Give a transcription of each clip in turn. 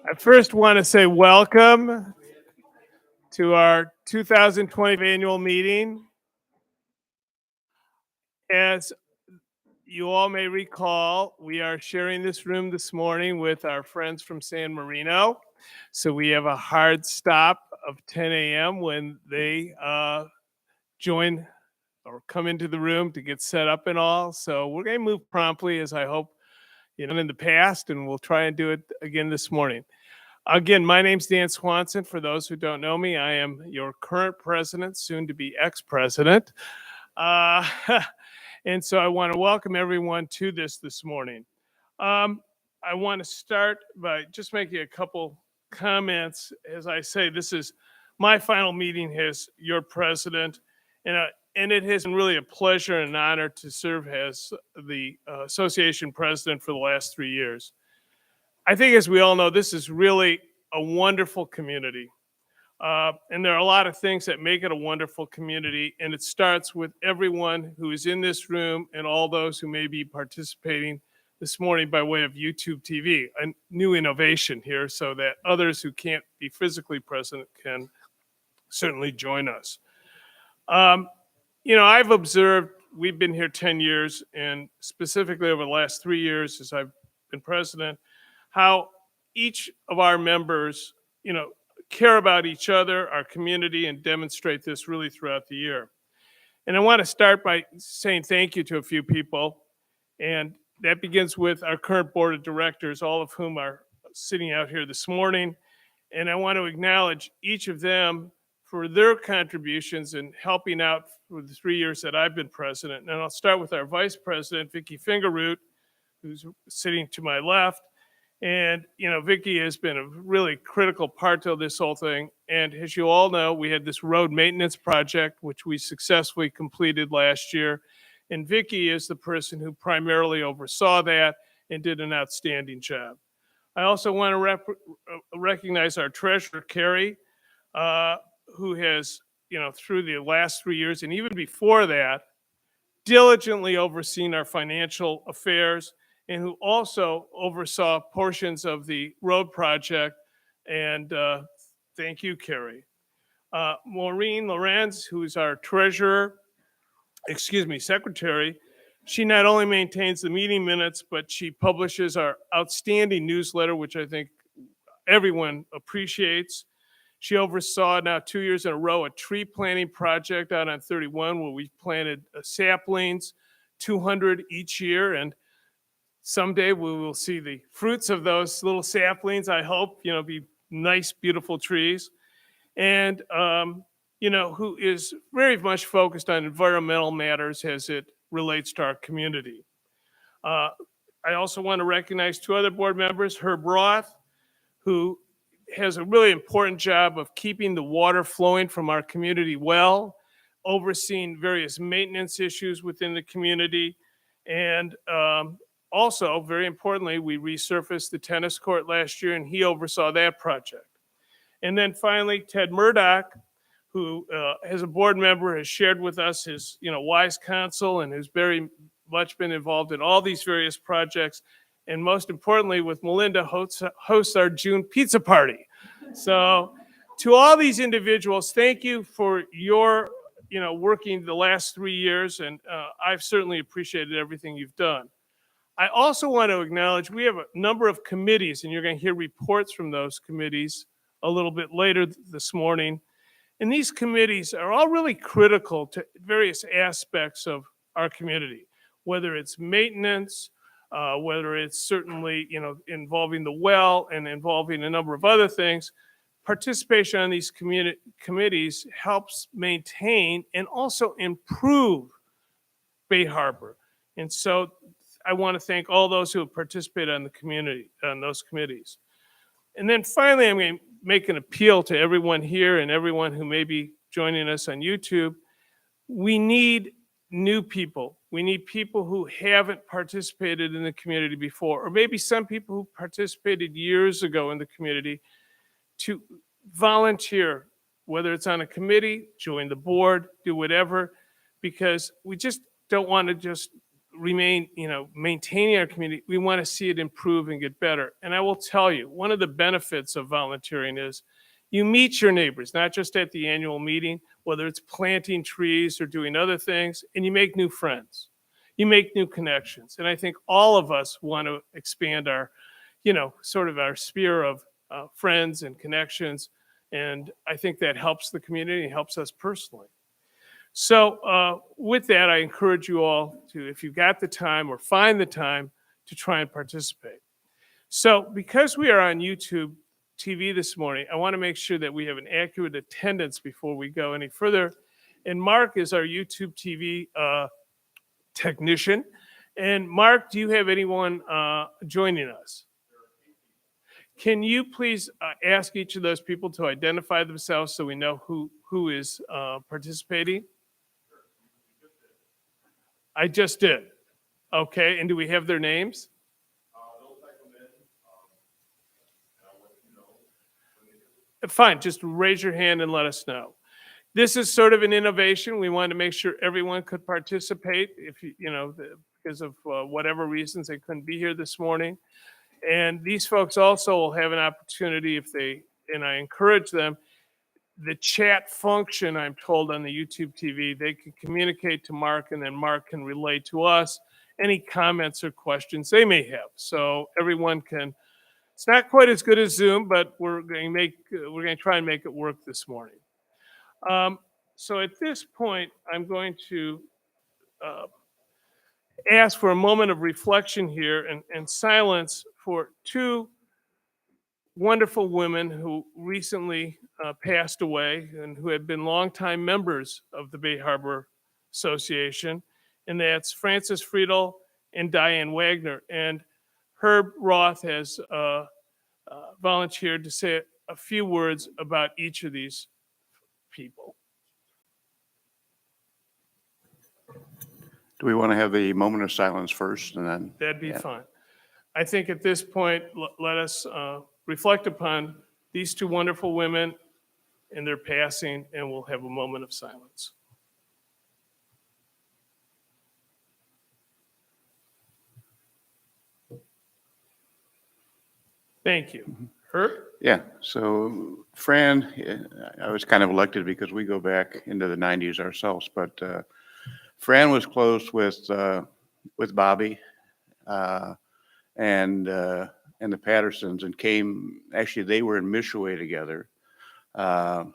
I first want to say welcome to our 2020 annual meeting. As you all may recall, we are sharing this room this morning with our friends from San Marino. So we have a hard stop of 10 a.m. when they join or come into the room to get set up and all. So we're going to move promptly, as I hope in the past, and we'll try and do it again this morning. Again, my name's Dan Swanson. For those who don't know me, I am your current president, soon to be ex-president. Uh, and so I want to welcome everyone to this morning. I want to start by just making a couple comments. As I say, this is my final meeting as your president, and it has been really a pleasure and an honor to serve as the association president for the last 3 years. I think, as we all know, this is really a wonderful community. And there are a lot of things that make it a wonderful community. And it starts with everyone who is in this room and all those who may be participating this morning by way of YouTube TV, a new innovation here so that others who can't be physically present can certainly join us. I've observed, we've been here 10 years, and specifically over the last 3 years as I've been president, how each of our members, care about each other, our community, and demonstrate this really throughout the year. And I want to start by saying thank you to a few people. And that begins with our current board of directors, all of whom are sitting out here this morning. And I want to acknowledge each of them for their contributions in helping out for the 3 years that I've been president. And I'll start with our vice president, Vicki Fingerroot, who's sitting to my left. And, Vicki has been a really critical part of this whole thing. And as you all know, we had this road maintenance project, which we successfully completed last year. And Vicki is the person who primarily oversaw that and did an outstanding job. I also want to recognize our treasurer, Carrie, who has, through the last 3 years and even before that, diligently overseen our financial affairs, and who also oversaw portions of the road project. And thank you, Carrie. Maureen Lorenz, who is our secretary, she not only maintains the meeting minutes, but she publishes our outstanding newsletter, which I think everyone appreciates. She oversaw now 2 years in a row a tree planting project out on 31 where we planted saplings, 200 each year, and someday we will see the fruits of those little saplings, I hope, be nice, beautiful trees. And, who is very much focused on environmental matters as it relates to our community. I also want to recognize two other board members, Herb Roth, who has a really important job of keeping the water flowing from our community well, overseeing various maintenance issues within the community, and also, very importantly, we resurfaced the tennis court last year, and he oversaw that project. And then finally, Ted Murdoch, who as a board member has shared with us his wise counsel and has very much been involved in all these various projects. And most importantly, with Melinda, hosts our June pizza party. So to all these individuals, thank you for your working the last 3 years, and I've certainly appreciated everything you've done. I also want to acknowledge we have a number of committees, and you're going to hear reports from those committees a little bit later this morning. And these committees are all really critical to various aspects of our community, whether it's maintenance, whether it's certainly involving the well and involving a number of other things. Participation on these committees helps maintain and also improve Bay Harbor. And so I want to thank all those who have participated on those committees. And then finally, I'm going to make an appeal to everyone here and everyone who may be joining us on YouTube. We need new people. We need people who haven't participated in the community before, or maybe some people who participated years ago in the community, to volunteer, whether it's on a committee, join the board, do whatever, because we just don't want to just remain, maintaining our community, we want to see it improve and get better. And I will tell you, one of the benefits of volunteering is you meet your neighbors, not just at the annual meeting, whether it's planting trees or doing other things, and you make new friends. You make new connections. And I think all of us want to expand our, sort of our sphere of friends and connections. And I think that helps the community and helps us personally. So with that, I encourage you all to, if you've got the time or find the time, to try and participate. So because we are on YouTube TV this morning, I want to make sure that we have an accurate attendance before we go any further. And Mark is our YouTube TV technician. And Mark, do you have anyone joining us? Can you please ask each of those people to identify themselves so we know who is participating? I just did. Okay, and do we have their names? Fine, just raise your hand and let us know. This is sort of an innovation. We wanted to make sure everyone could participate if because of whatever reasons they couldn't be here this morning. And these folks also will have an opportunity and I encourage them, the chat function, I'm told on the YouTube TV, they can communicate to Mark and then Mark can relay to us any comments or questions they may have. So everyone can, it's not quite as good as Zoom, but we're going to try and make it work this morning. So at this point, I'm going to ask for a moment of reflection here and silence for two wonderful women who recently passed away and who had been longtime members of the Bay Harbor Association, and that's Frances Friedel and Diane Wagner. And Herb Roth has volunteered to say a few words about each of these people. Do we want to have the moment of silence first and then? That'd be fine. I think at this point, let us reflect upon these two wonderful women and their passing, and we'll have a moment of silence. Thank you. Herb? Yeah, so Fran, I was kind of elected because we go back into the 90s ourselves, but Fran was close with Bobby and the Pattersons, and actually they were in Mishaway together. And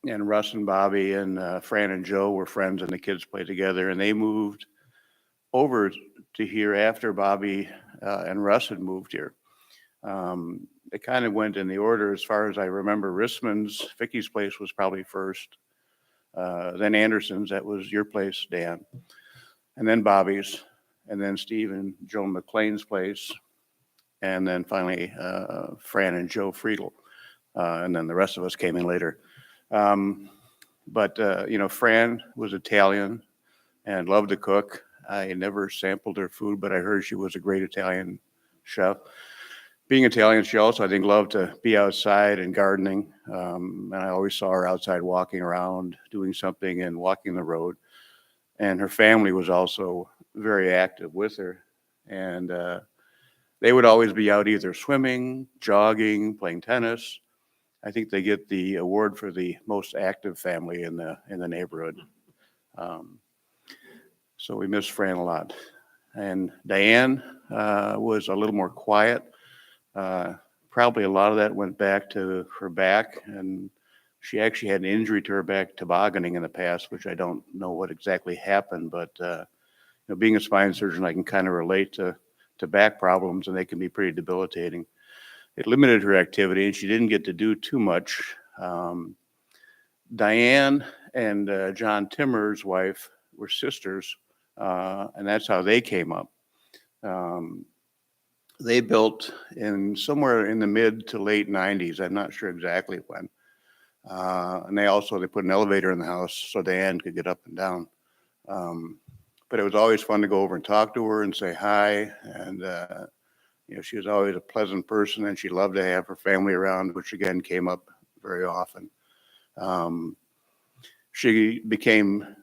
Russ and Bobby and Fran and Joe were friends, and the kids played together, and they moved over to here after Bobby and Russ had moved here. It kind of went in the order as far as I remember. Rissman's, Vicky's place was probably first, then Anderson's, that was your place, Dan, and then Bobby's, and then Steve and Joe McLean's place, and then finally Fran and Joe Friedel, and then the rest of us came in later. But Fran was Italian and loved to cook. I never sampled her food, but I heard she was a great Italian chef. Being Italian, she also, I think, loved to be outside and gardening. And I always saw her outside walking around, doing something and walking the road. And her family was also very active with her. And they would always be out either swimming, jogging, playing tennis. I think they get the award for the most active family in the neighborhood. So we miss Fran a lot. And Diane was a little more quiet. Probably a lot of that went back to her back, and she actually had an injury to her back tobogganing in the past, which I don't know what exactly happened, but being a spine surgeon, I can kind of relate to back problems, and they can be pretty debilitating. It limited her activity, and she didn't get to do too much. Diane and John Timmer's wife were sisters, and that's how they came up. They built in somewhere in the mid to late 90s. I'm not sure exactly when. And they put an elevator in the house so Diane could get up and down. But it was always fun to go over and talk to her and say hi. And, she was always a pleasant person, and she loved to have her family around, which again came up very often. She became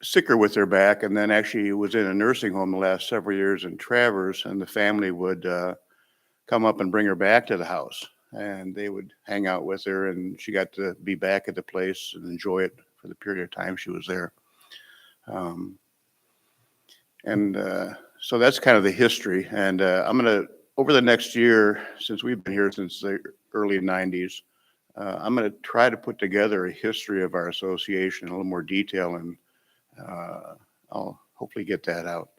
sicker with her back, and then actually was in a nursing home the last several years in Traverse, and the family would come up and bring her back to the house, and they would hang out with her, and she got to be back at the place and enjoy it for the period of time she was there. Um, and so that's kind of the history. And I'm going to, over the next year, since we've been here since the early 90s, I'm going to try to put together a history of our association in a little more detail, and I'll hopefully get that out.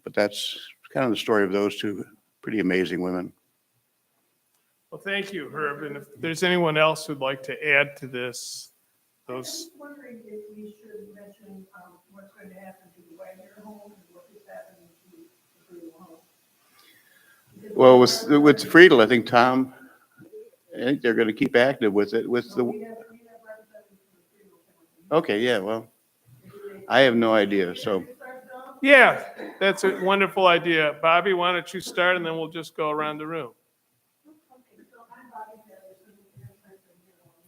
But that's kind of the story of those two pretty amazing women. Well, thank you, Herb. And if there's anyone else who'd like to add to this, I those, was wondering if we should mention what's going to happen to the Wagner home and what is happening to the Friedel home. Because Well, we with Friedel, I think Tom, I think they're going to keep active with it. With have the representatives from the Friedel family. okay, yeah, well, I have no idea. So yeah, that's a wonderful idea. Bobby, why don't you start and then we'll just go around the room. Okay, so I'm Bobby Harrison, and I'm from Huron.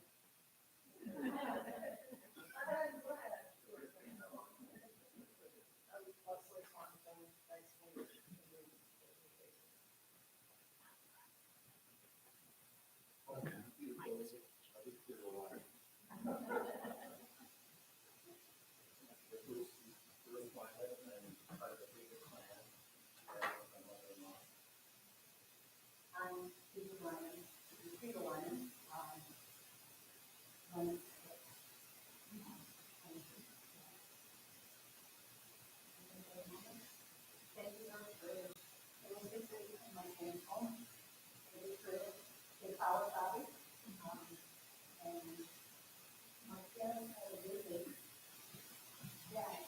I'm Susan Ryan, Friedel Ryan. Thank you very much for my home. It is good. It's our body. And my parents had a visit. Yes,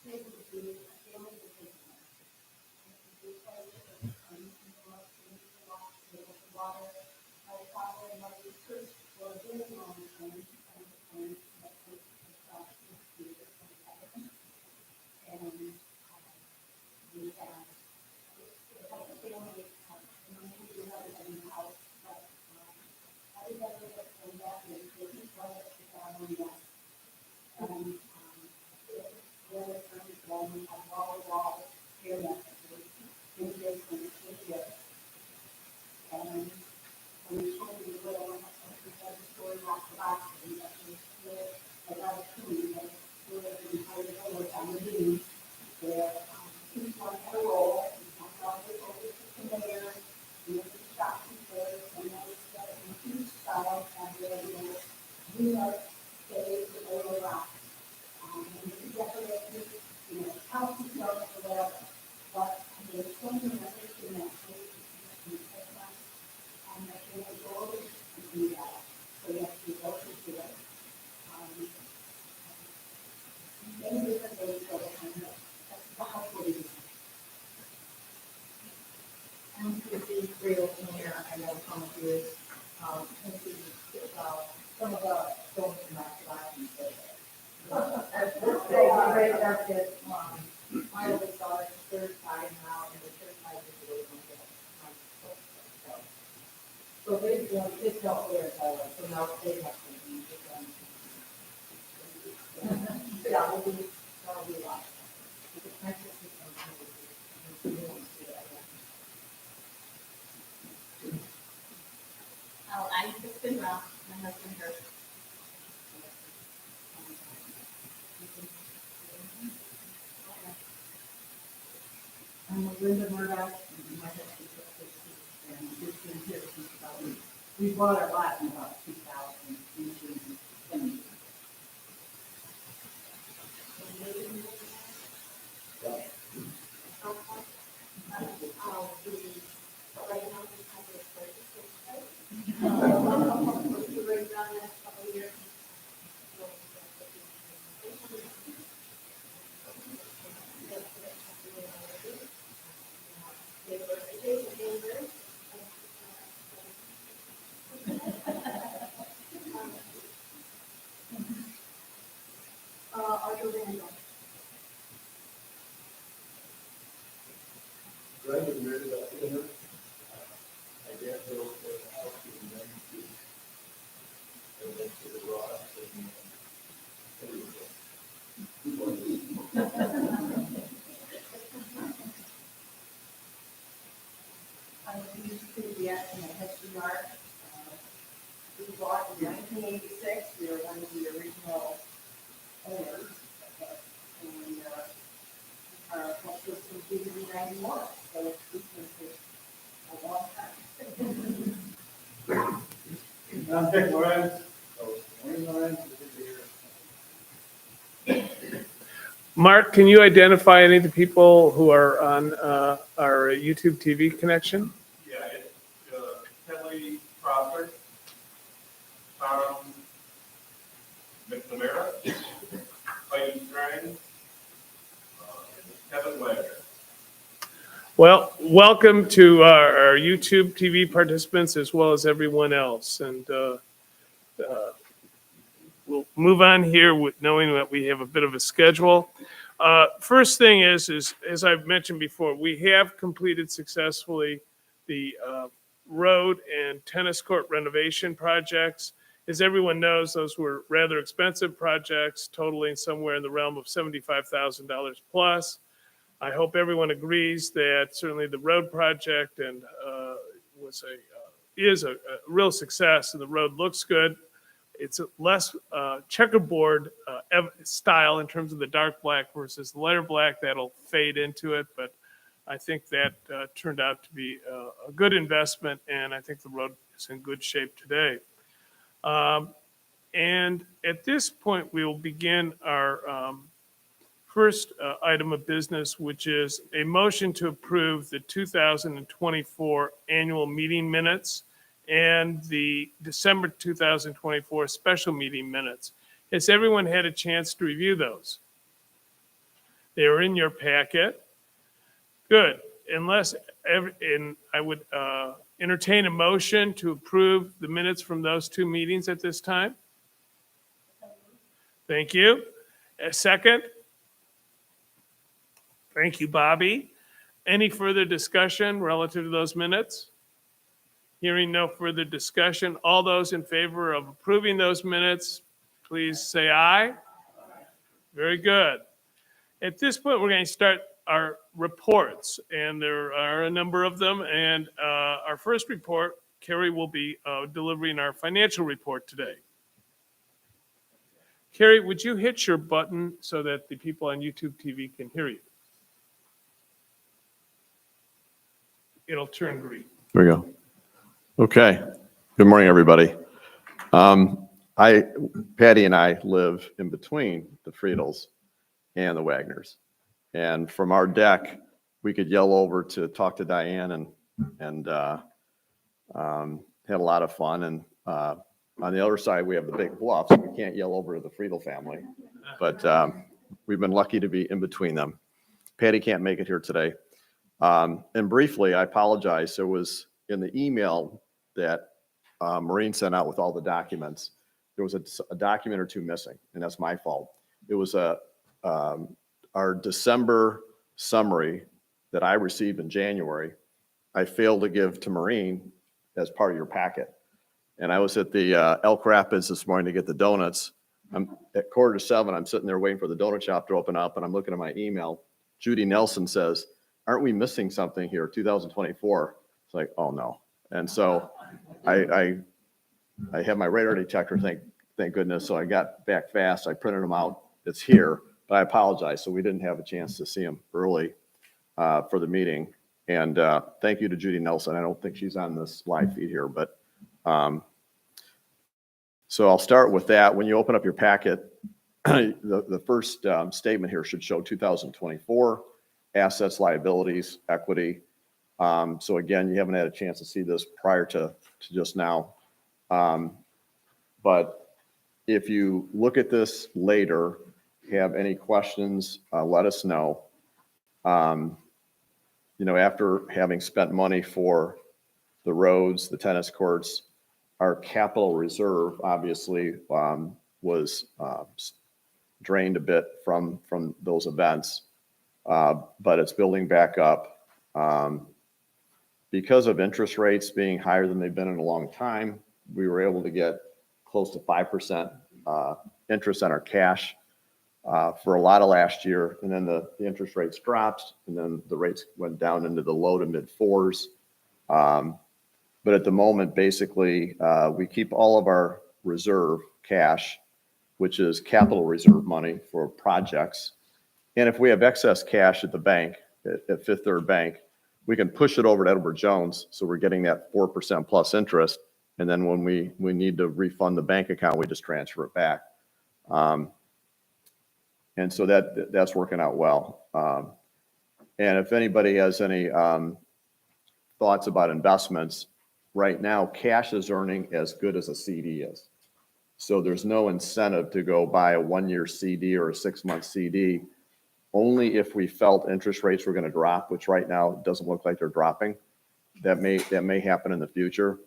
they would do a family vacation. Water, my father and my sister were very long time. And we had a family, we had it in the house, but everybody that came back and they just wanted to family back. And the other friends, well, we had wall here that in this and here. And when we told me the little one, we had the story about the boxing, that was still about two, but still in high school on the news, where each one had a role, and I thought it over to the mayor, and it was shot and first, and I was set in each side, and then, we are staying the oil rock. And we decorated, houses, or whatever, but there's so many others in that place, and I can't go over and do that. So you have to go to do it. Many different ways of it, that's the house we do. I'm Chrissy Friedel here. I know some of you, some of the stones in my life and so this day, we read about this, my oldest daughter's third time now, and the third time is the way so this helped there, so now they have to be, yeah, we'll be, that'll be a lot. It's nice to see some people. I'm Kristen Ralph, my husband Herb. I'm Linda Murdoch, and my husband is Christy, and we've been here since we bought our lot in about 2018. Arthur Randall. Brandon married up in her. I guess there was a house in Main Street. They went to the Ross and everything. that in the history mark. We bought in 1986, we were one of the original owners. And our health system did it in 91, so it's been a long time. I'm Dick Lorenz, I was 29 years. Mark, can you identify any of the people who are on our YouTube TV connection? Yeah, it's Kelly Crawford, Tom McNamara, Clayton Strang, Kevin Wagner. Well, welcome to our YouTube TV participants as well as everyone else. And we'll move on here with knowing that we have a bit of a schedule. First thing is, as I've mentioned before, we have completed successfully the road and tennis court renovation projects. As everyone knows, those were rather expensive projects, totaling somewhere in the realm of $75,000 plus. I hope everyone agrees that certainly the road project and is a real success, and the road looks good. It's a less checkerboard style in terms of the dark black versus the lighter black. That'll fade into it, but I think that turned out to be a good investment, and I think the road is in good shape today. And at this point, we will begin our first item of business, which is a motion to approve the 2024 annual meeting minutes and the December 2024 special meeting minutes. Has everyone had a chance to review those? They are in your packet. Good. And I would entertain a motion to approve the minutes from those two meetings at this time. Thank you. A second? Thank you, Bobby. Any further discussion relative to those minutes? Hearing no further discussion, all those in favor of approving those minutes, please say aye. Very good. At this point, we're going to start our reports, and there are a number of them. And our first report, Carrie will be delivering our financial report today. Carrie, would you hit your button so that the people on YouTube TV can hear you? It'll turn green. There we go. Okay. Good morning, everybody. Patty and I live in between the Friedels and the Wagners. And from our deck, we could yell over to talk to Diane and had a lot of fun. And on the other side, we have the big bluff, so we can't yell over to the Friedel family. But we've been lucky to be in between them. Patty can't make it here today. And briefly, I apologize. There was in the email that Maureen sent out with all the documents, there was a document or two missing, and that's my fault. It was our December summary that I received in January. I failed to give to Maureen as part of your packet. And I was at the Elk Rapids this morning to get the donuts. I'm at 6:45. I'm sitting there waiting for the donut shop to open up, and I'm looking at my email. Judy Nelson says, "Aren't we missing something here, 2024? It's like, oh no. And so I have my radar detector, thank goodness. So I got back fast. I printed them out. It's here, but I apologize. So we didn't have a chance to see them early for the meeting. And thank you to Judy Nelson. I don't think she's on this live feed here, but so I'll start with that. When you open up your packet, the first statement here should show 2024 assets, liabilities, equity. So again, you haven't had a chance to see this prior to just now. But if you look at this later, have any questions, let us know. After having spent money for the roads, the tennis courts, our capital reserve obviously was drained a bit from those events, but it's building back up. Because of interest rates being higher than they've been in a long time, we were able to get close to 5% interest on our cash for a lot of last year. And then the interest rates dropped, and then the rates went down into the low to mid fours. But at the moment, basically, we keep all of our reserve cash, which is capital reserve money for projects. And if we have excess cash at the bank, at Fifth Third Bank, we can push it over to Edward Jones. So we're getting that 4% plus interest. And then when we need to refund the bank account, we just transfer it back. And so that's working out well. And if anybody has any thoughts about investments, right now, cash is earning as good as a CD is. So there's no incentive to go buy a 1-year CD or a 6-month CD, only if we felt interest rates were going to drop, which right now doesn't look like they're dropping. That may happen in the future,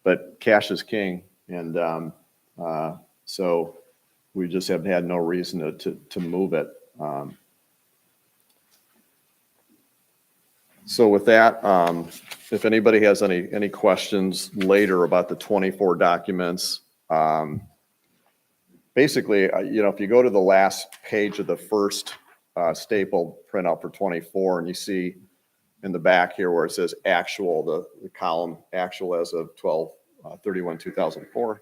but cash is king. And so we just have had no reason to move it. So with that, if anybody has any questions later about the 24 documents, basically, if you go to the last page of the first staple printout for 24, and you see in the back here where it says actual, the column actual as of 12/31/2004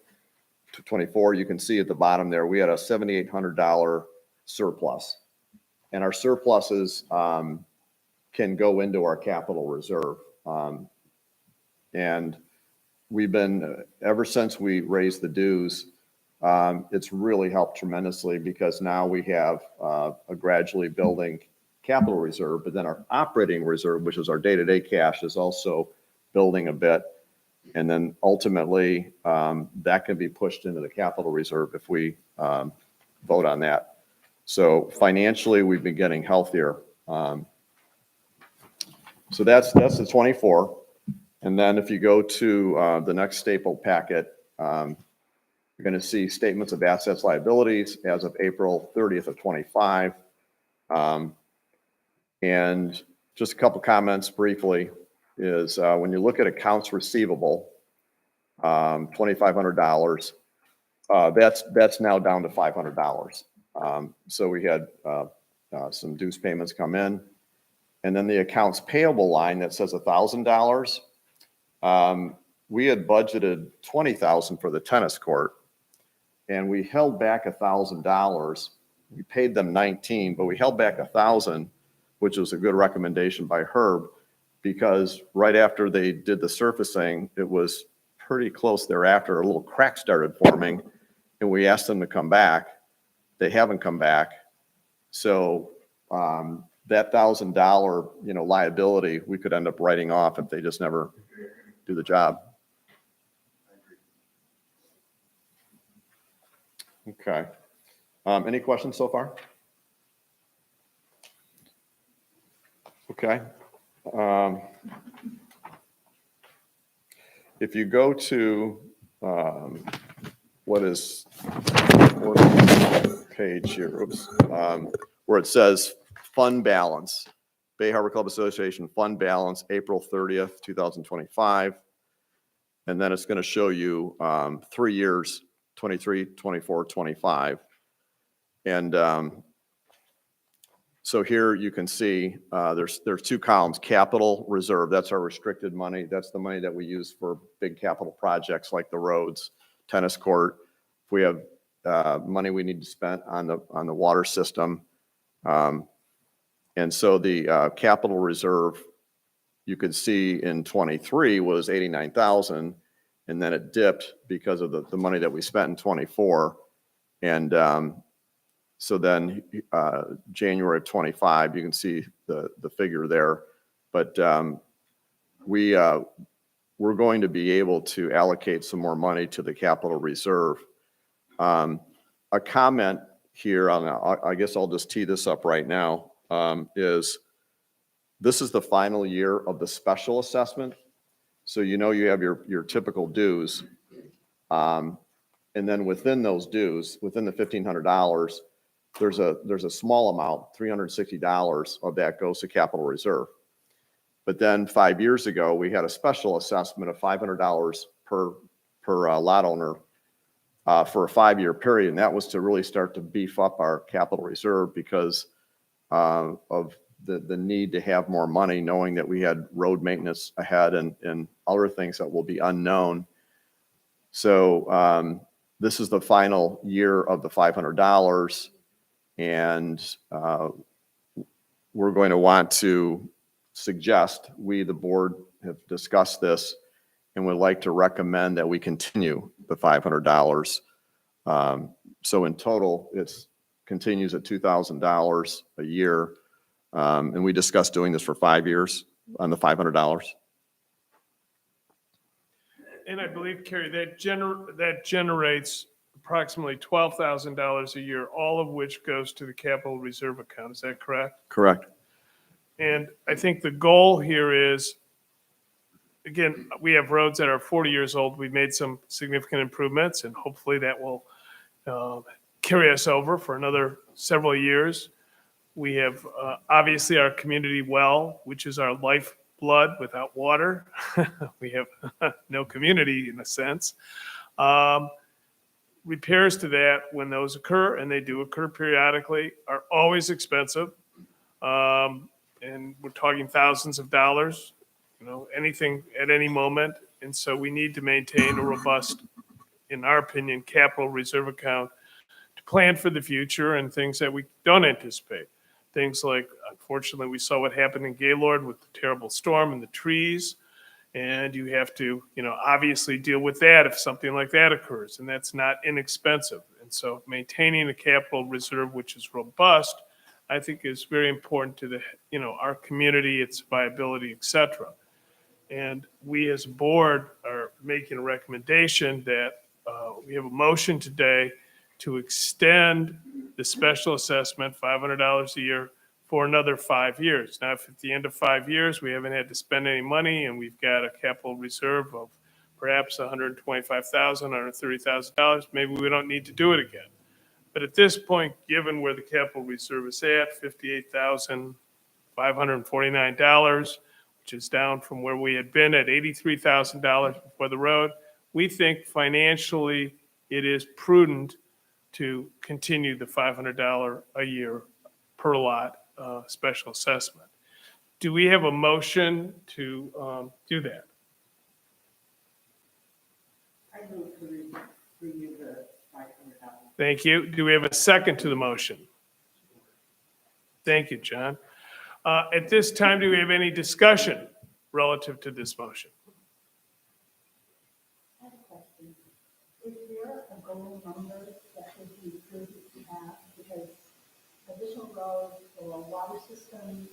to 24, you can see at the bottom there, we had a $7,800 surplus. And our surpluses can go into our capital reserve. And we've been, ever since we raised the dues, it's really helped tremendously because now we have a gradually building capital reserve, but then our operating reserve, which is our day-to-day cash, is also building a bit. And then ultimately, that can be pushed into the capital reserve if we vote on that. So financially, we've been getting healthier. So that's the 24. And then if you go to the next staple packet, you're going to see statements of assets, liabilities as of April 30th of 25. And just a couple comments briefly is when you look at accounts receivable, $2,500, that's now down to $500. So we had some dues payments come in. And then the accounts payable line that says $1,000, we had budgeted $20,000 for the tennis court, and we held back $1,000. We paid them $19,000, but we held back $1,000, which was a good recommendation by Herb, because right after they did the surfacing, it was pretty close thereafter. A little crack started forming, and we asked them to come back. They haven't come back. So that $1,000, liability, we could end up writing off if they just never do the job. Okay. Any questions so far? Okay. If you go to what is page here, where it says fund balance, Bay Harbor Club Association fund balance, April 30th, 2025. And then it's going to show you 3 years, 23, 24, 25. And so here you can see there's 2 columns. Capital reserve, that's our restricted money. That's the money that we use for big capital projects like the roads, tennis court. If we have money we need to spend on the water system. And so the capital reserve, you could see in 23 was 89,000, and then it dipped because of the money that we spent in 24. And so then January of 25, you can see the figure there. But we're going to be able to allocate some more money to the capital reserve. A comment here I guess I'll just tee this up right now. Is this is the final year of the special assessment. So you have your typical dues. And then within those dues, within the $1,500, there's a small amount, $360 of that goes to capital reserve. But then 5 years ago, we had a special assessment of $500 per lot owner for a 5-year period. And that was to really start to beef up our capital reserve because of the need to have more money, knowing that we had road maintenance ahead and other things that will be unknown. So this is the final year of the $500, and we're going to want to suggest, we, the board, have discussed this and would like to recommend that we continue the $500. So in total, it's continues at $2,000 a year. And we discussed doing this for 5 years on the $500. And I believe, Carrie, that generates approximately $12,000 a year, all of which goes to the capital reserve account. Is that correct? Correct. And I think the goal here is, again, we have roads that are 40 years old. We've made some significant improvements, and hopefully that will carry us over for another several years. We have obviously our community well, which is our lifeblood. Without water, we have no community in a sense. Repairs to that, when those occur, and they do occur periodically, are always expensive. And we're talking thousands of dollars, anything at any moment. And so we need to maintain a robust, in our opinion, capital reserve account to plan for the future and things that we don't anticipate. Things like, unfortunately, we saw what happened in Gaylord with the terrible storm and the trees. And you have to, obviously deal with that if something like that occurs. And that's not inexpensive. And so maintaining a capital reserve, which is robust, I think is very important to our community, its viability, et cetera. And we as a board are making a recommendation that we have a motion today to extend the special assessment, $500 a year, for another 5 years. Now, if at the end of 5 years, we haven't had to spend any money and we've got a capital reserve of perhaps $125,000, $130,000, maybe we don't need to do it again. But at this point, given where the capital reserve is at, $58,549, which is down from where we had been at $83,000 before the road, we think financially it is prudent to continue the $500 a year per lot special assessment. Do we have a motion to do that? I move to renew the $500. Thank you. Do we have a second to the motion? Thank you, John. At this time, do we have any discussion relative to this motion? I have a question. Is there a goal number that should be prudent to have? Because additional roads or water system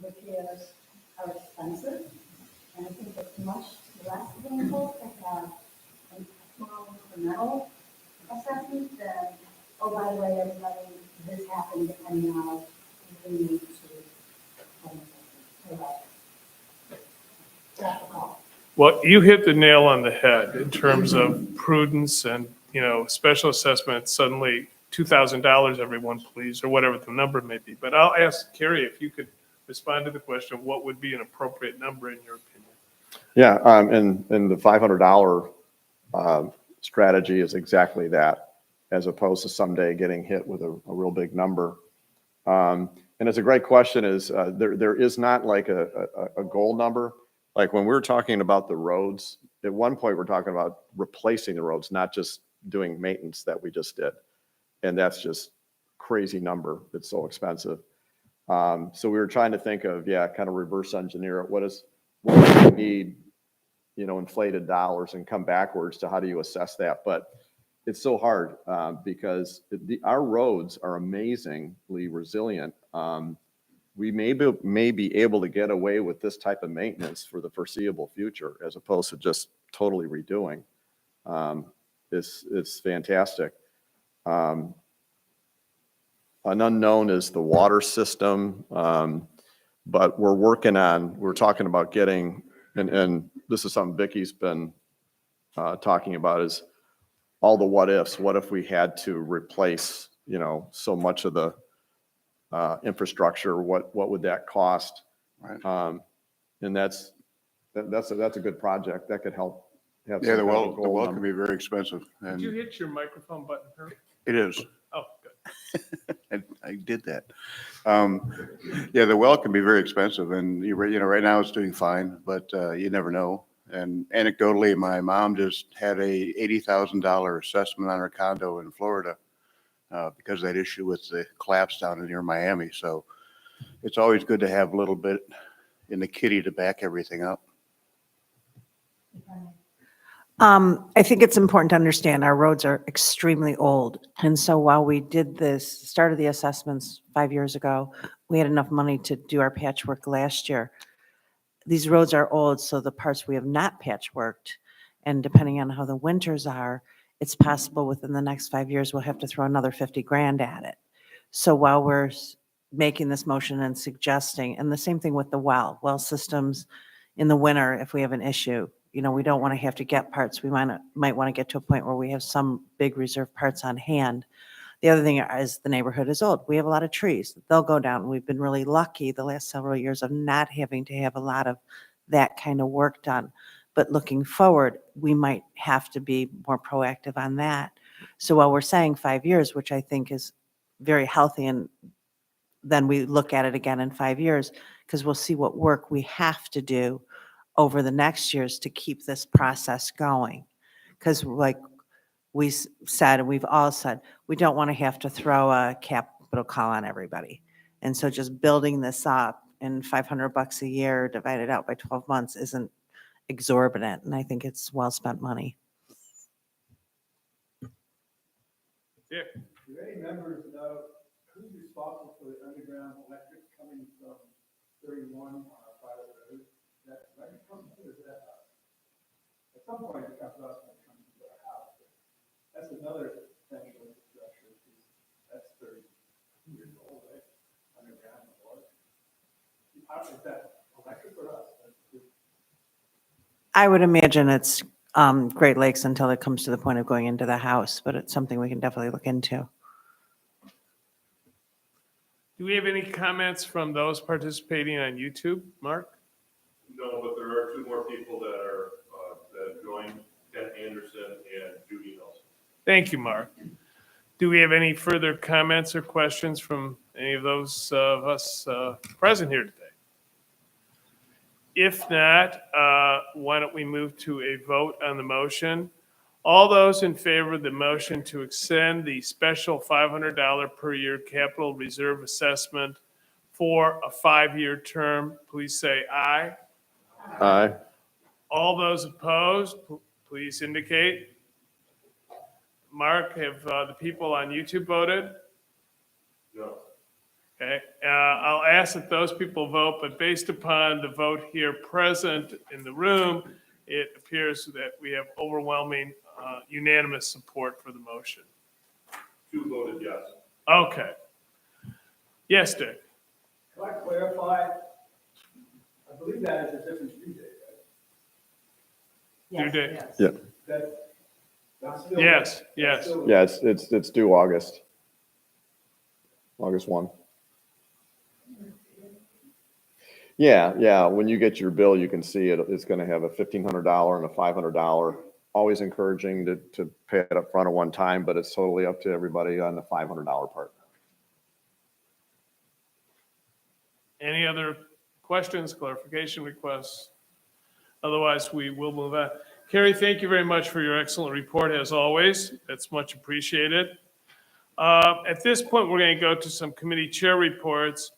repairs are expensive. And I think it's much less painful to have a small incremental assessment than, oh, by the way, everybody, this happened and now we need to. Well, you hit the nail on the head in terms of prudence and, special assessment, suddenly $2,000 everyone, please, or whatever the number may be. But I'll ask Carrie if you could respond to the question of what would be an appropriate number in your opinion. Yeah, and the $500 strategy is exactly that, as opposed to someday getting hit with a real big number. And it's a great question. There is not like a goal number. Like when we're talking about the roads, at one point we're talking about replacing the roads, not just doing maintenance that we just did. And that's just crazy number. It's so expensive. So we were trying to think of, kind of reverse engineer it. What do we need, inflated dollars, and come backwards to how do you assess that? But it's so hard because our roads are amazingly resilient. We may be able to get away with this type of maintenance for the foreseeable future, as opposed to just totally redoing. It's fantastic. An unknown is the water system, but we're talking about getting, and this is something Vicky's been talking about, is all the what ifs. What if we had to replace, so much of the infrastructure? What would that cost? Right. And that's a good project that could help. Have Yeah, some the kind of a well goal can number. be very expensive, Did and you hit your microphone button, Herb? it is. Oh, good. And I did that. Yeah, the well can be very expensive and right now it's doing fine, but you never know. And anecdotally, my mom just had a $80,000 assessment on her condo in Florida because of that issue with the collapse down near Miami. So it's always good to have a little bit in the kitty to back everything up. I think it's important to understand our roads are extremely old. And so while we did this, started the assessments 5 years ago, we had enough money to do our patchwork last year. These roads are old, so the parts we have not patchworked, and depending on how the winters are, it's possible within the next 5 years, we'll have to throw another 50 grand at it. So while we're making this motion and suggesting, and the same thing with the well systems in the winter, if we have an issue, we don't want to have to get parts. We might want to get to a point where we have some big reserve parts on hand. The other thing is the neighborhood is old. We have a lot of trees. They'll go down. We've been really lucky the last several years of not having to have a lot of that kind of work done. But looking forward, we might have to be more proactive on that. So while we're saying 5 years, which I think is very healthy, and then we look at it again in 5 years, because we'll see what work we have to do over the next years to keep this process going. Because like we said, and we've all said, we don't want to have to throw a capital call on everybody. And so just building this up and $500 a year divided out by 12 months isn't exorbitant. And I think it's well-spent money. Yeah. Do any members know who's responsible for the underground electric coming from 31 on our private road? Is that right company or is that us? At some point it comes to us when it comes to our house. But that's another potential infrastructure. That's 30 years old, right? Underground water. Is that electric or us? I would imagine it's Great Lakes until it comes to the point of going into the house, but it's something we can definitely look into. Do we have any comments from those participating on YouTube, Mark? No, but there are two more people that are, that joined, Ken Anderson and Judy Nelson. Thank you, Mark. Do we have any further comments or questions from any of those of us present here today? If not, why don't we move to a vote on the motion? All those in favor of the motion to extend the special $500 per year capital reserve assessment for a 5-year term, please say aye. Aye. All those opposed, please indicate. Mark, have the people on YouTube voted? No. Okay, I'll ask that those people vote, but based upon the vote here present in the room, it appears that we have overwhelming unanimous support for the motion. 2 voted yes. Okay. Yes, Dick? Can I clarify? I believe that is a different due date, right? Due date? Yeah. That's still. Yes, that's yes. still- Yeah, it's due August 1. Yeah. When you get your bill, you can see it's going to have a $1,500 and a $500. Always encouraging to pay it up front at one time, but it's totally up to everybody on the $500 part. Any other questions, clarification requests? Otherwise, we will move on. Carrie, thank you very much for your excellent report, as always. That's much appreciated. At this point, we're going to go to some committee chair reports.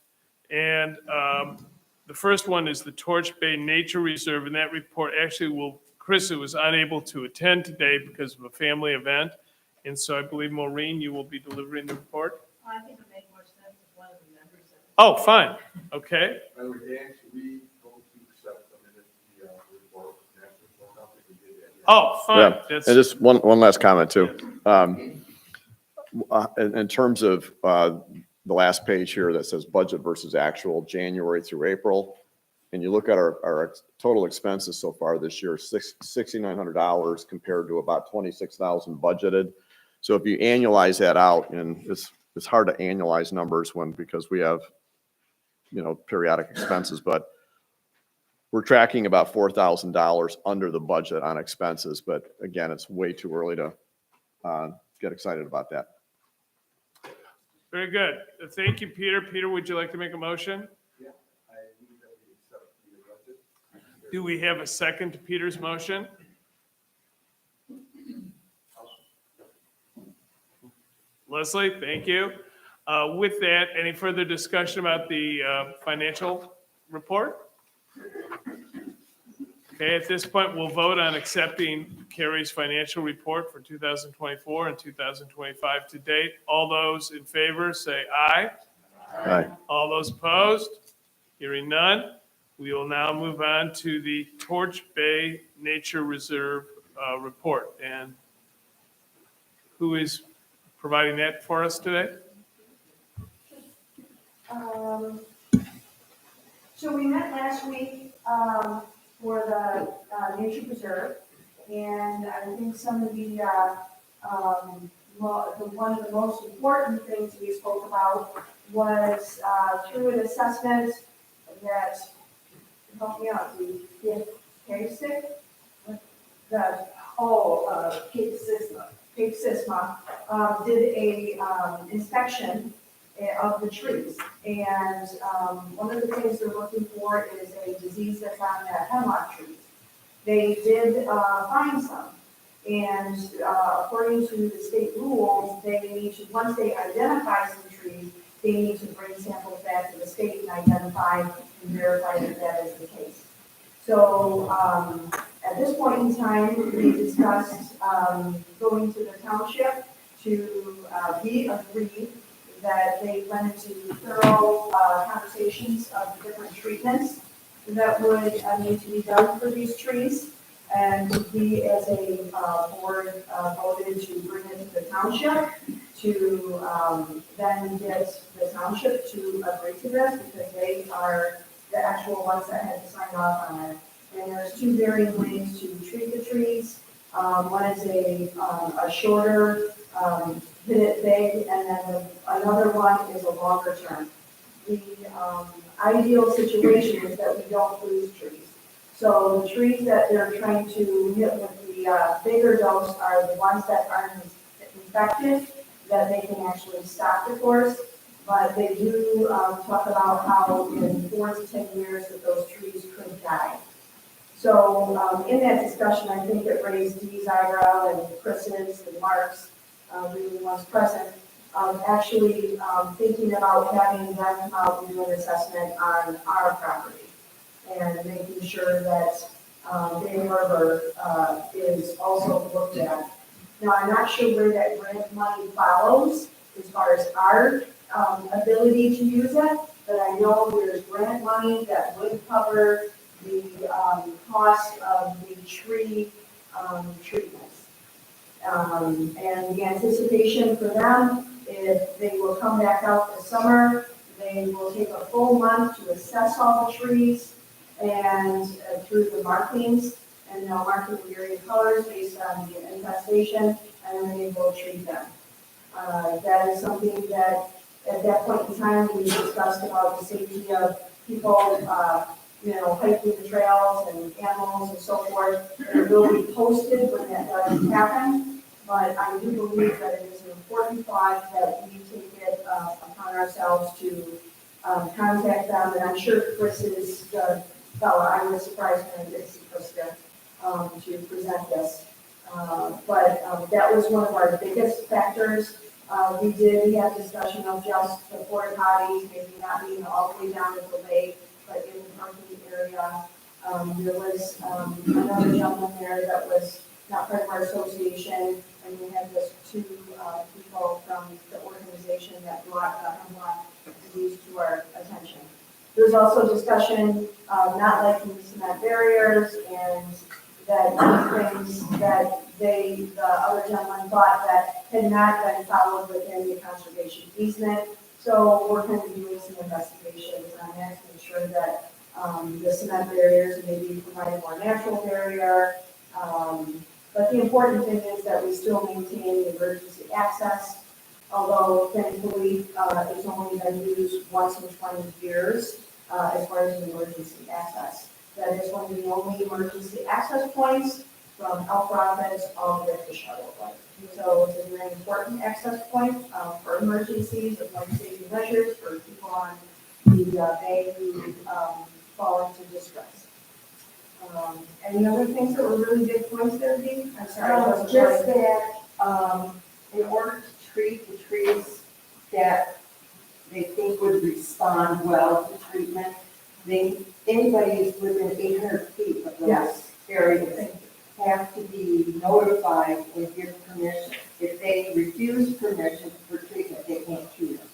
And the first one is the Torch Bay Nature Reserve. And that report actually Chris was unable to attend today because of a family event. And so I believe, Maureen, you will be delivering the report. I think it would make more sense if one of the members. Oh, fine. Okay. By the way, Dan, should we go to accept the minute the report, next report, I don't think we did that yet. Oh, fine. Yeah, That's and just one last comment too. In terms of the last page here that says budget versus actual, January through April, and you look at our total expenses so far this year, $6,900 compared to about $26,000 budgeted. So if you annualize that out, and it's hard to annualize numbers because we have, periodic expenses, but we're tracking about $4,000 under the budget on expenses. But again, it's way too early to get excited about that. Very good. Thank you, Peter. Peter, would you like to make a motion? Do we have a second to Peter's motion? Leslie, thank you. With that, any further discussion about the financial report? Okay, at this point, we'll vote on accepting Carrie's financial report for 2024 and 2025 to date. All those in favor, say aye. Aye. All those opposed? Hearing none, we will now move on to the Torch Bay Nature Reserve report. And who is providing that for us today? So we met last week for the nature preserve, and I think some of the one of the most important things we spoke about was through an assessment that, help me out, the Cape Sisma did a inspection of the trees. And one of the things they're looking for is a disease that's on the hemlock trees. They did find some. And according to the state rules, they need to, once they identify some trees, they need to bring samples back to the state and identify and verify that that is the case. So at this point in time, we discussed going to the township to be agreed that they went into thorough conversations of the different treatments that would need to be done for these trees. And we as a board voted to bring it to the township to then get the township to agree to this because they are the actual ones that had to sign off on it. And there's two varying ways to treat the trees. One is a shorter, hit it big, and then another one is a longer term. The ideal situation is that we don't lose trees. So the trees that they're trying to hit with the bigger dose are the ones that aren't infected, that they can actually stop the course. But they do talk about how in 4 to 10 years that those trees could die. So in that discussion, I think it raised Dee's eyebrow and Chris's and Mark's, really ones present, actually thinking about having them come out and do an assessment on our property and making sure that Dave Harbor is also looked at. Now, I'm not sure where that grant money follows as far as our ability to use it, but I know there's grant money that would cover the cost of the tree treatments. And the anticipation for them, if they will come back out this summer, they will take a full month to assess all the trees and through the markings, and they'll mark the various colors based on the infestation, and then they will treat them. That is something that at that point in time, we discussed about the safety of people, hiking the trails and animals and so forth. It will be posted when that does happen, but I do believe that it is an important thought that we take it upon ourselves to contact them, and I'm sure Chris is the fellow. I was surprised when I did see Chris there to present this. But that was one of our biggest factors. We did have discussion of just the porta potties, maybe not being all the way down at the lake, but in the parking area. There was another gentleman there that was not part of our association, and we had those 2 people from the organization that brought hemlock disease to our attention. There was also discussion not liking cement barriers and that other things that the other gentleman thought that had not been followed within the conservation easement. So we're kind of doing some investigations on that to ensure that the cement barriers maybe provide a more natural barrier. But the important thing is that we still maintain the emergency access, although thankfully it's only been used once in 20 years as far as the emergency access. That is one of the only emergency access points from Alpharetta all the way to Charlotte Lake. So it's a very important access point for emergencies and life-saving measures for people on the bay who fall into distress. Any other things that were really good points there, Dee? I'm sorry. I wasn't Just writing. that, in order to treat the trees that they think would respond well to treatment, anybody who's within 800 feet of those Yes. areas have to be notified and give permission. If they refuse permission for treatment, they can't treat them.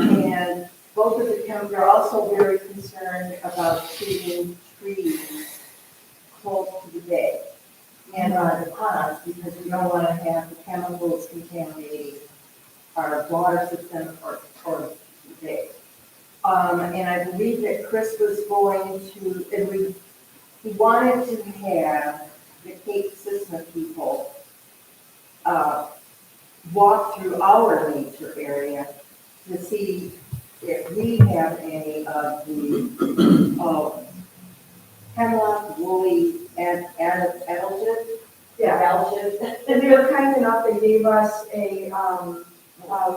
And both of the counties are also very concerned about treating trees close to the bay and on the ponds, because we don't want to have the chemicals contaminating our water system or the bay. And I believe that Chris was going to, and he wanted to have the Cape Sisma people walk through our nature area to see if we have any of the hemlock, woolly, and algae. And they were kind enough, they gave us a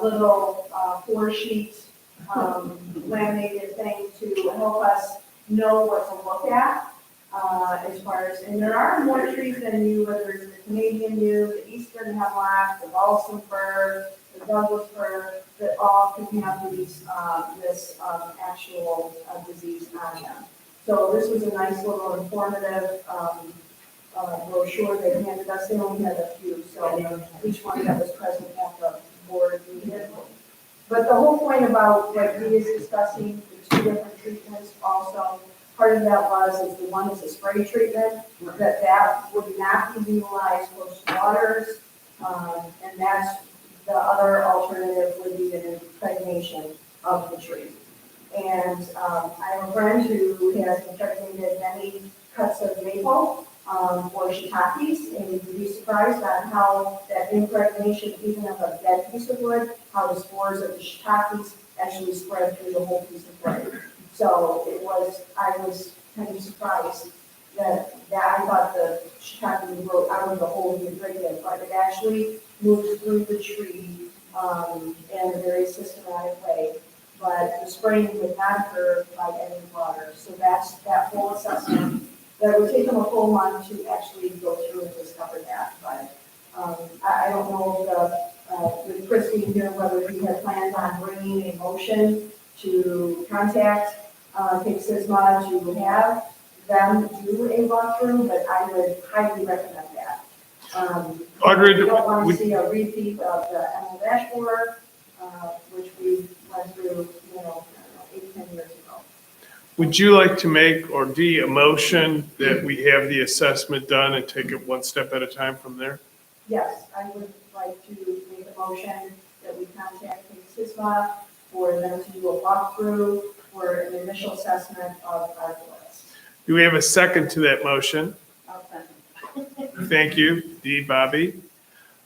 little 4-sheet laminated thing to help us know what to look at as far as, and there are more trees than you, whether it's the Canadian yew, the eastern hemlock, the balsam fir, the Douglas fir, that all can have these, this actual disease on them. So this was a nice little informative brochure they handed us. They only had a few, so each one that was present at the board meeting. But the whole point about what he is discussing, the 2 different treatments also, part of that is the one is a spray treatment, that would not be utilized close to waters. And that's, the other alternative would be an impregnation of the tree. And I have a friend who has impregnated many cuts of maple for shiitakes, and you'd be surprised on how that impregnation, even of a dead piece of wood, how the spores of the shiitakes actually spread through the whole piece of wood. So I was kind of surprised that I thought the shiitake would grow out of the hole he impregnated, but it actually moves through the tree in a very systematic way. But the spraying would not occur by any water. So that's that whole assessment. That would take them a full month to actually go through and discover that. But I don't know with Chris being here, whether he had planned on bringing a motion to contact Cape Sisma to have them do a walkthrough, but I would highly recommend that. Audrey, We don't want would- to see a repeat of the Emerald Ash Borer, which we went through, 8-10 years ago. Would you like to make, or D, a motion that we have the assessment done and take it one step at a time from there? Yes, I would like to make a motion that we contact Cape Sisma for them to do a walkthrough for an initial assessment of our forest. Do we have a second to that motion? I'll second. Thank you, Dee, Bobby.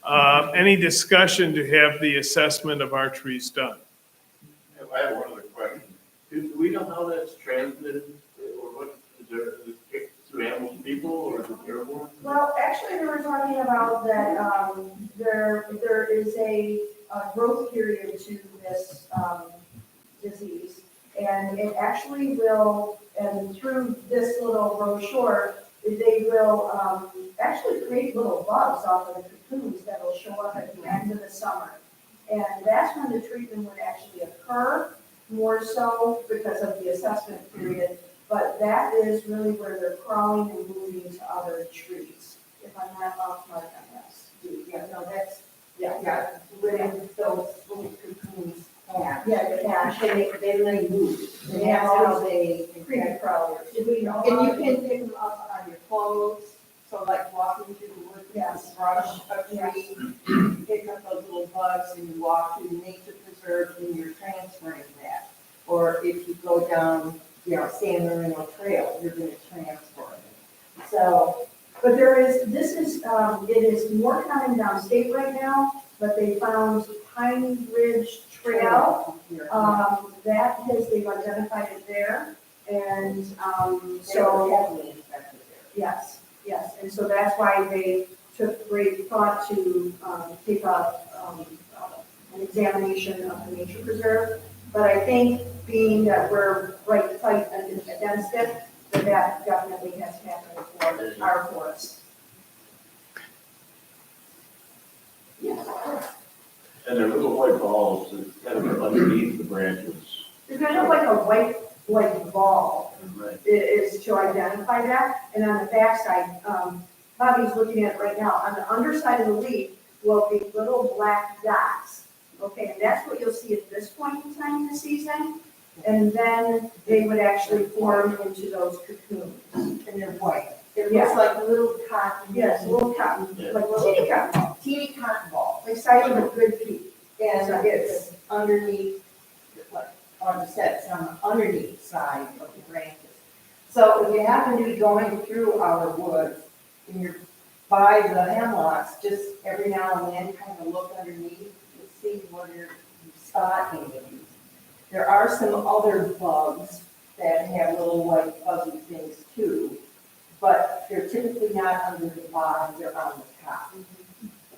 Any discussion to have the assessment of our trees done? I have one other question. Do we know how that's transmitted, or what, is it through animals to people, or is it airborne? Well, actually, they were talking about that there is a growth period to this disease. And it actually will, and through this little brochure, they will actually create little bugs off of the cocoons that will show up at the end of the summer. And that's when the treatment would actually occur, more so because of the assessment period. But that is really where they're crawling and moving to other trees, if I'm not off mark on this. Yeah, no, that's, yeah, where those little cocoons have. Yeah, the ash, They lay loose. And that's how they. creepy crawlers. Did we know? And you about can pick them up on your clothes, so like walking through the woods, Yes. brush, a tree, you pick up those little bugs and you walk through the nature preserve and you're transferring that. Or if you go down, San Marino Trail, you're gonna transfer it. So, But there is, it is more common downstate right now, but they found Pine Ridge Trail, they've identified it there. And, so so, heavily infected there. yes, Yes, and so that's why they took great thought to take an examination of the nature preserve. But I think being that we're right tight against it, that definitely has happened for our forests. And they're little white balls that kind of underneath the branches. It's kind of like a white, like ball. Right. Is to identify that. And on the backside, Bobby's looking at it right now, on the underside of the leaf will be little black dots. Okay, and that's what you'll see at this point in time in the season. And then they would actually form into those cocoons. And they're white. It Yeah. looks like little cotton. Yes, little cotton, Yeah. like little teeny cotton balls, Teeny cotton ball. like size of a good pea. And it's underneath, like you said, it's on the underneath side of the branches. So if you happen to be going through our woods and you're by the hemlocks, just every now and then kind of look underneath to see where you're spotting them. There are some other bugs that have little white fuzzy things too, but they're typically not under the bottom, they're on the top.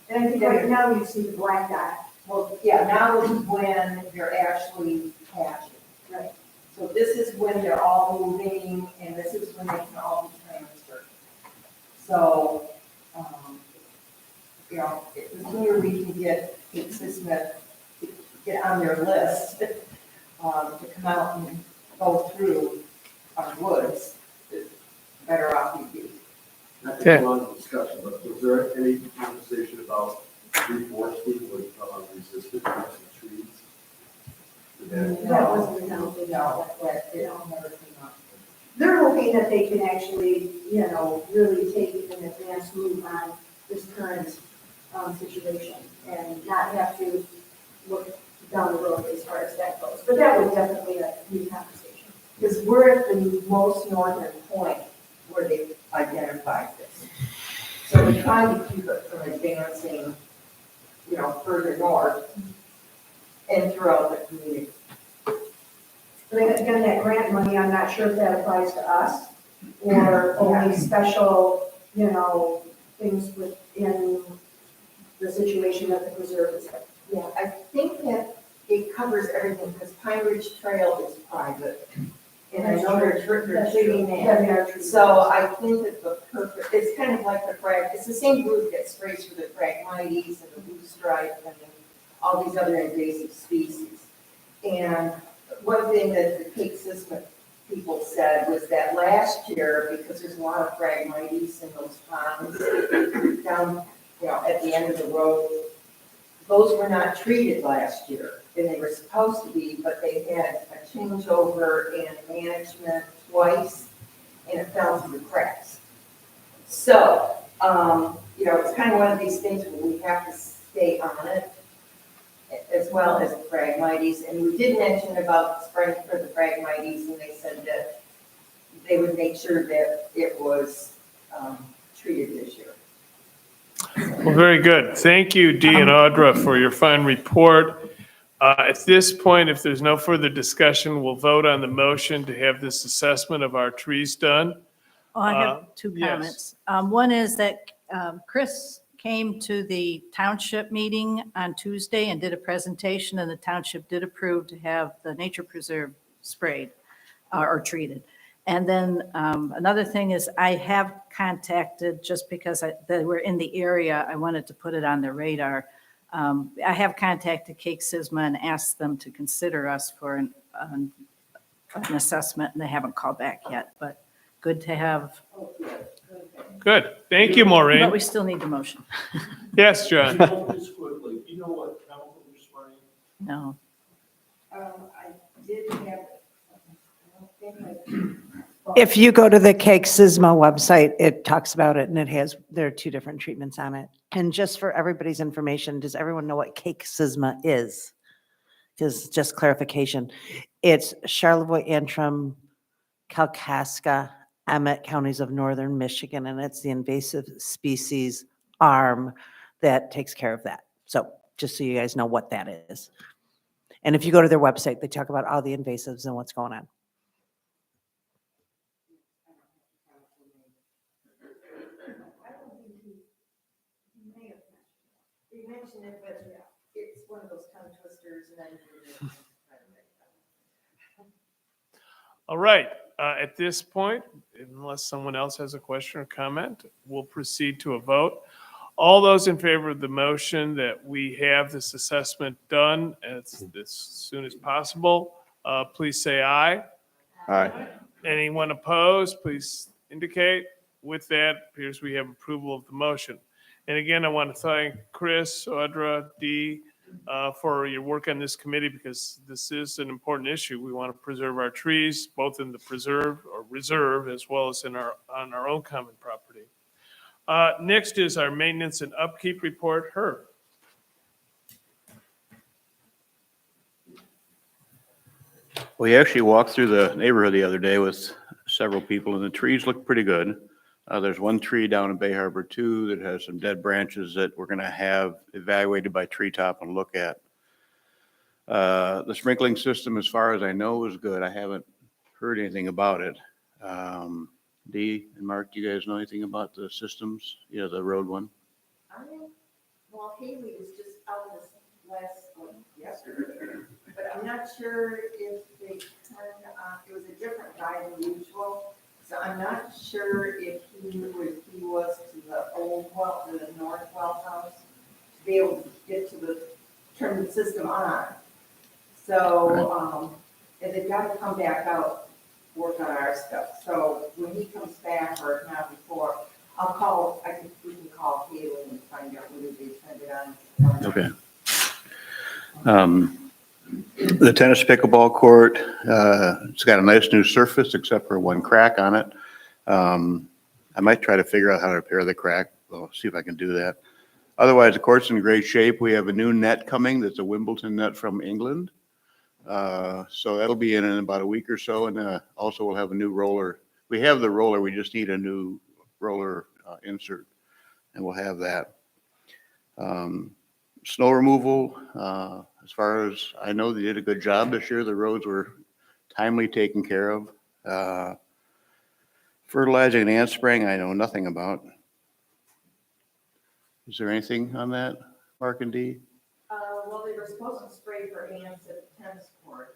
And I think right now you see the black dot. Well, yeah, now is when they're actually hatching. Right. So this is when they're all moving, and this is when they can all be transferred. So, the sooner we can get Cape Sisseton to get on their list, to come out and go through our woods, the better off we'd be. Not to go on discussion, but was there any conversation about reforesting with resistant types of trees? That wasn't announced. No, that never came up. They're hoping that they can actually, really take an advanced move on this current situation and not have to look down the road as far as that goes. But that was definitely a new conversation. Because we're at the most northern point where they've identified this. So we're trying to keep it from advancing, further north and throughout the community. But again, that grant money, I'm not sure if that applies to us or only special, things within the situation that the preserve is in. Yeah, I think that it covers everything because Pine Ridge Trail is private. And I know they're treating Yeah, that. they are treating So I think that it's kind of like it's the same group that sprays for the Phragmites and the blue stripe and all these other invasive species. And one thing that the Cape Sisseton people said was that last year, because there's a lot of Phragmites in those ponds down, at the end of the road, those were not treated last year, and they were supposed to be, but they had a changeover in management twice, and it fell through the cracks. So, it's kind of one of these things where we have to stay on it, as well as the Phragmites. And we did mention about spraying for the Phragmites, and they said that they would make sure that it was treated this year. Well, very good. Thank you, Dee and Audra, for your fine report. At this point, if there's no further discussion, we'll vote on the motion to have this assessment of our trees done. Oh, I have two yes. comments. One is that Chris came to the township meeting on Tuesday and did a presentation, and the township did approve to have the nature preserve sprayed or treated. And then another thing is I have contacted, just because they were in the area, I wanted to put it on their radar. I have contacted Cape Sisseton and asked them to consider us for an assessment, and they haven't called back yet, but good to have. Good. Thank you, But Maureen. we still need the motion. Yes, John. Just quickly, do you know what chemical you're spraying? No. I did have, I don't think If you go to the Cape Sisseton website, it talks about it, and there are two different treatments on it. And just for everybody's information, does everyone know what Cape Sisseton is? Just clarification, it's Charlevoix, Antrim, Kalkaska, Emmett counties of northern Michigan, and it's the invasive species arm that takes care of that. So just so you guys know what that is. And if you go to their website, they talk about all the invasives and what's going on. then you do it. All right, at this point, unless someone else has a question or comment, we'll proceed to a vote. All those in favor of the motion that we have this assessment done as soon as possible, please say aye. Aye. Anyone opposed, please indicate. With that, appears we have approval of the motion. And again, I want to thank Chris, Audra, Dee, for your work on this committee, because this is an important issue. We want to preserve our trees, both in the preserve or reserve, as well as on our own common property. Next is our maintenance and upkeep report. Herb. We actually walked through the neighborhood the other day with several people, and the trees look pretty good. There's one tree down in Bay Harbor 2 that has some dead branches that we're going to have evaluated by Treetop and look at. The sprinkling system, as far as I know, is good. I haven't heard anything about it. Dee and Mark, do you guys know anything about the systems? You know, the road one? Well, Haley was just out this yesterday, but I'm not sure if they turned on, it was a different guy than usual. So I'm not sure if he was to the old well, to the north well house, to be able to get to turn the system on. So, and they've got to come back out, work on our stuff. So when he comes back, or if not before, we can call Haley and find out whether they turned it on. Okay. The tennis pickleball court, it's got a nice new surface except for one crack on it. I might try to figure out how to repair the crack. I'll see if I can do that. Otherwise, the court's in great shape. We have a new net coming that's a Wimbledon net from England. So that'll be in about a week or so. And also we'll have a new roller. We have the roller, we just need a new roller insert, and we'll have that. Snow removal, as far as I know, they did a good job this year. The roads were timely taken care of. Fertilizing and ant spraying, I know nothing about. Is there anything on that, Mark and Dee? Well, they were supposed to spray for ants at the tennis court,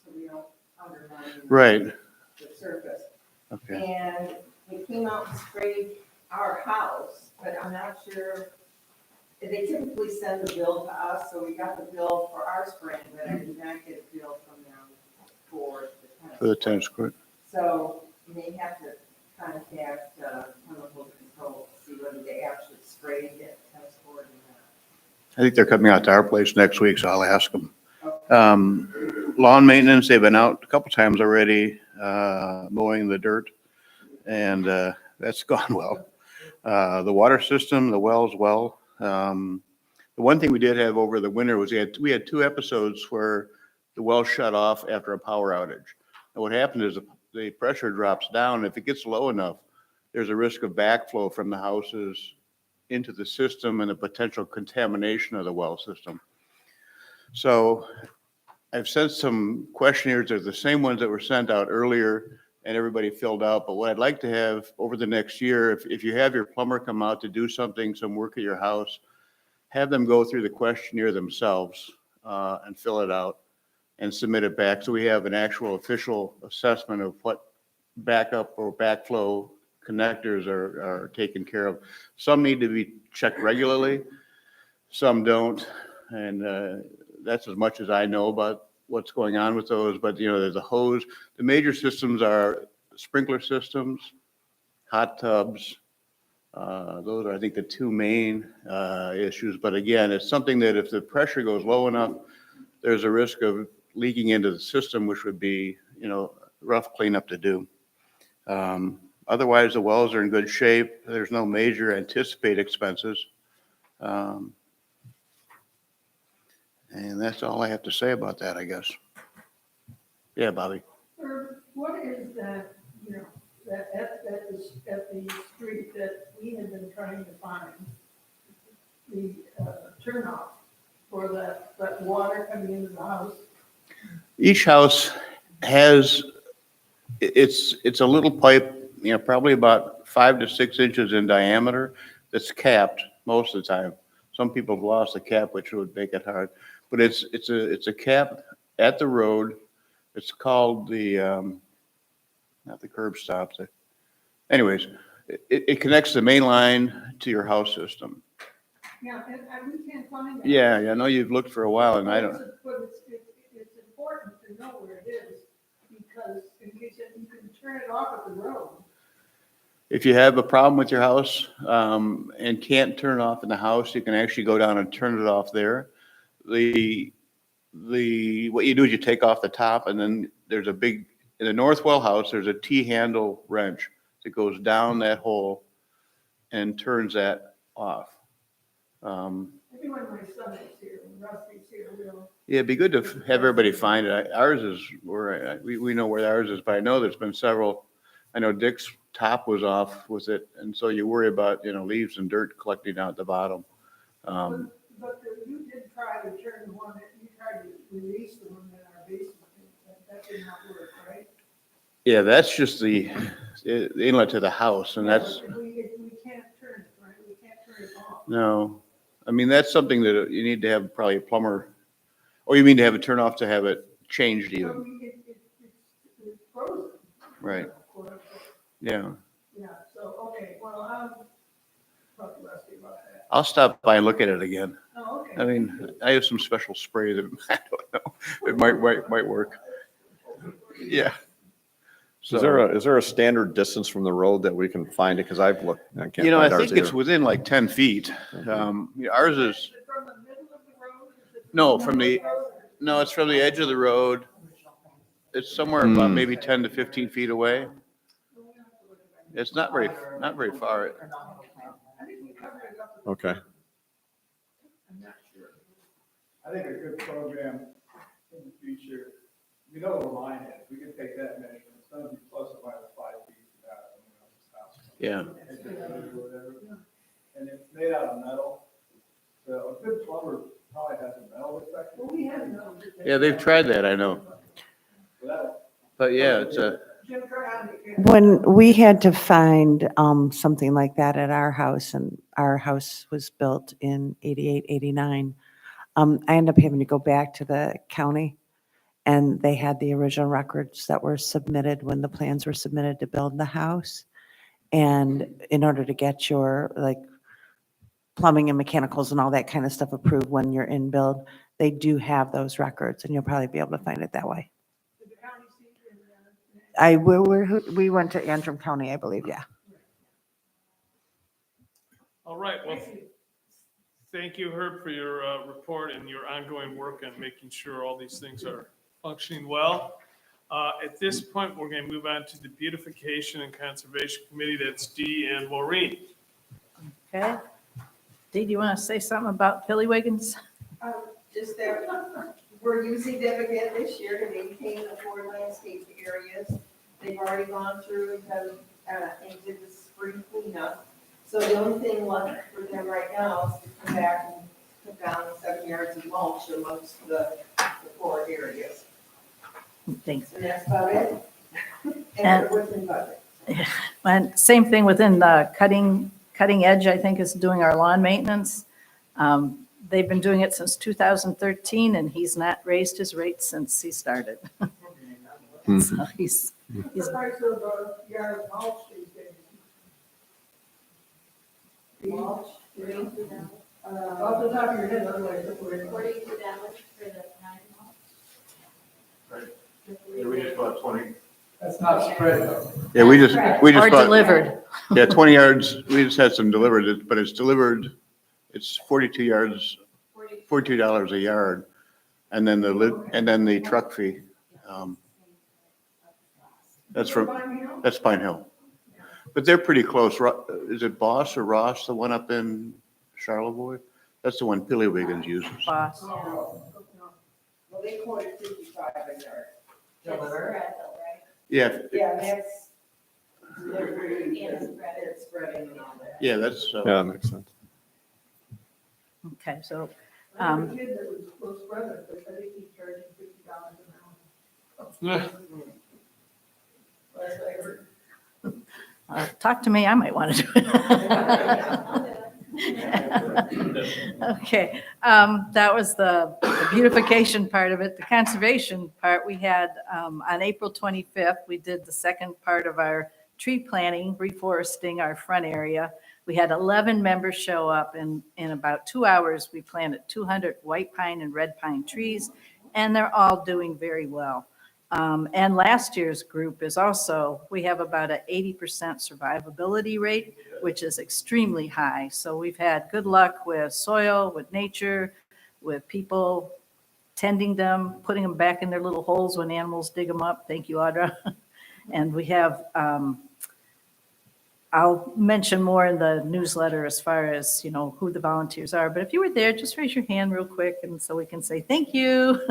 so we don't undermine Right. the surface. Okay. And they came out and sprayed our house, but I'm not sure. They typically send the bill to us, so we got the bill for our spraying, but I did not get a bill from them for the tennis. For the tennis court. So you may have to contact chemical control to see whether they actually sprayed it at the tennis court or not. I think they're coming out to our place next week, so I'll ask them. Lawn maintenance, they've been out a couple times already, mowing the dirt, and that's gone well. The water system, the wells well. The one thing we did have over the winter was we had 2 episodes where the well shut off after a power outage. And what happened is the pressure drops down. If it gets low enough, there's a risk of backflow from the houses into the system and a potential contamination of the well system. So I've sent some questionnaires. They're the same ones that were sent out earlier and everybody filled out. But what I'd like to have over the next year, if you have your plumber come out to do some work at your house, have them go through the questionnaire themselves and fill it out and submit it back. So we have an actual official assessment of what backup or backflow connectors are taken care of. Some need to be checked regularly, some don't. And that's as much as I know about what's going on with those. But, you know, there's a hose. The major systems are sprinkler systems, hot tubs. Those are, I think, the 2 main issues. But again, it's something that if the pressure goes low enough, there's a risk of leaking into the system, which would be, you know, rough cleanup to do. Otherwise, the wells are in good shape. There's no major anticipated expenses. And that's all I have to say about that, I guess. Yeah, Bobby. What is that, you know, that at the street that we have been trying to find the turnoff for that water coming into the house? Each house has, it's a little pipe, you know, probably about 5 to 6 inches in diameter that's capped most of the time. Some people have lost the cap, which would make it hard. But it's a cap at the road. It's called the, not the curb stop. Anyways, it connects the main line to your house system. Yeah, and we can't find it. Yeah, I know you've looked for a while and I don't, But it's important to know where it is, because in case you can turn it off at the road. if you have a problem with your house, and can't turn it off in the house, you can actually go down and turn it off there. What you do is you take off the top and then there's a big, in the north well house, there's a T-handle wrench that goes down that hole and turns that off. Maybe when my son is here, when Rusty's here, we'll. Yeah, it'd be good to have everybody find it. Ours is, we know where ours is, but I know there's been several. I know Dick's top was off with it, and so you worry about, leaves and dirt collecting down at the bottom. But you did try to turn the one, you tried to release the one in our basement, and that did not work, right? Yeah, that's just the inlet to the house, and that's, Yeah, but we can't turn it, right? We can't turn it off. no. I mean, that's something that you need to have probably a plumber, or you mean to have it turn off to have it changed So even, it's frozen. right? Quote, unquote. Yeah. Yeah, so, okay, well, I'll talk to Rusty about that. I'll stop by and look at it again. Oh, okay. I mean, I have some special spray that, I don't know, it might work. Yeah. Is there a standard distance from the road that we can find it? Because I've looked, I can't I find ours think it's either. within like 10 feet. Ours is, Is it from the middle of the road? Is it No, the from the- road? no, it's from the edge of the road. It's somewhere about maybe 10 to 15 feet away. It's not very far. I think we covered it up. Okay. I'm not sure. I think a good program in the future, we know the line is, we can take that measurement, it's gonna be plus or minus 5 feet from that, house. Yeah. Whatever. And it's made out of metal, so a good plumber probably has a metal detector. Well, we have no. Yeah, they've tried that, I know. So that'll- But yeah, it's a, Jim, try on it. When we had to find something like that at our house, and our house was built in 88, 89, I ended up having to go back to the county, and they had the original records that were submitted when the plans were submitted to build the house. And in order to get your plumbing and mechanicals and all that kind of stuff approved when you're in build, they do have those records, and you'll probably be able to find it that way. Did the county seat in, We went to Antrim County, I believe, yeah. All right, well, thank you, Herb, for your report and your ongoing work on making sure all these things are functioning well. At this point, we're going to move on to the Beautification and Conservation Committee. That's Dee and Maureen. Okay. Dee, do you want to say something about Pillywiggins? Just that we're using them again this year to maintain the 4 landscape areas. They've already gone through and did the spring cleanup. So the only thing left for them right now is to come back and put down 7 yards of mulch amongst the 4 areas. Thanks. And that's about it. And- And we're within budget. And same thing within the Cutting Edge, I think, is doing our lawn maintenance. They've been doing it since 2013, and he's not raised his rates since he started. So he's, what's the price of a yard of mulch these days? Mulch, Off the top of your head, otherwise if we're. $42 for the 9 months. Yeah, we just bought 20. That's not spread though. yeah, we just or bought, delivered. yeah, 20 yards. We just had some delivered, but it's delivered. It's 42 yards, $42 a yard. And then the truck fee. That's Pine Hill. But they're pretty close. Is it Boss or Ross, the one up in Charlevoix? That's the one Pillywiggins uses. Boss. well, they quoted 55 a yard. That's spread though, right? Yeah, Yeah, that's delivery And and spread. it's spreading and all that. yeah, that's, Yeah, that makes sense. Okay, so I have a kid that was close brother, but I think he's charging $50 an hour. Last I heard. talk to me, I might want to do it. Okay, that was the beautification part of it. The conservation part, we had, on April 25th, we did the second part of our tree planting, reforesting our front area. We had 11 members show up, and in about 2 hours, we planted 200 white pine and red pine trees, and they're all doing very well. And last year's group is also, we have about an 80% survivability rate, which is extremely high. So we've had good luck with soil, with nature, with people tending them, putting them back in their little holes when animals dig them up. Thank you, Audra. And we have, I'll mention more in the newsletter as far as, you know, who the volunteers are. But if you were there, just raise your hand real quick and so we can say thank you.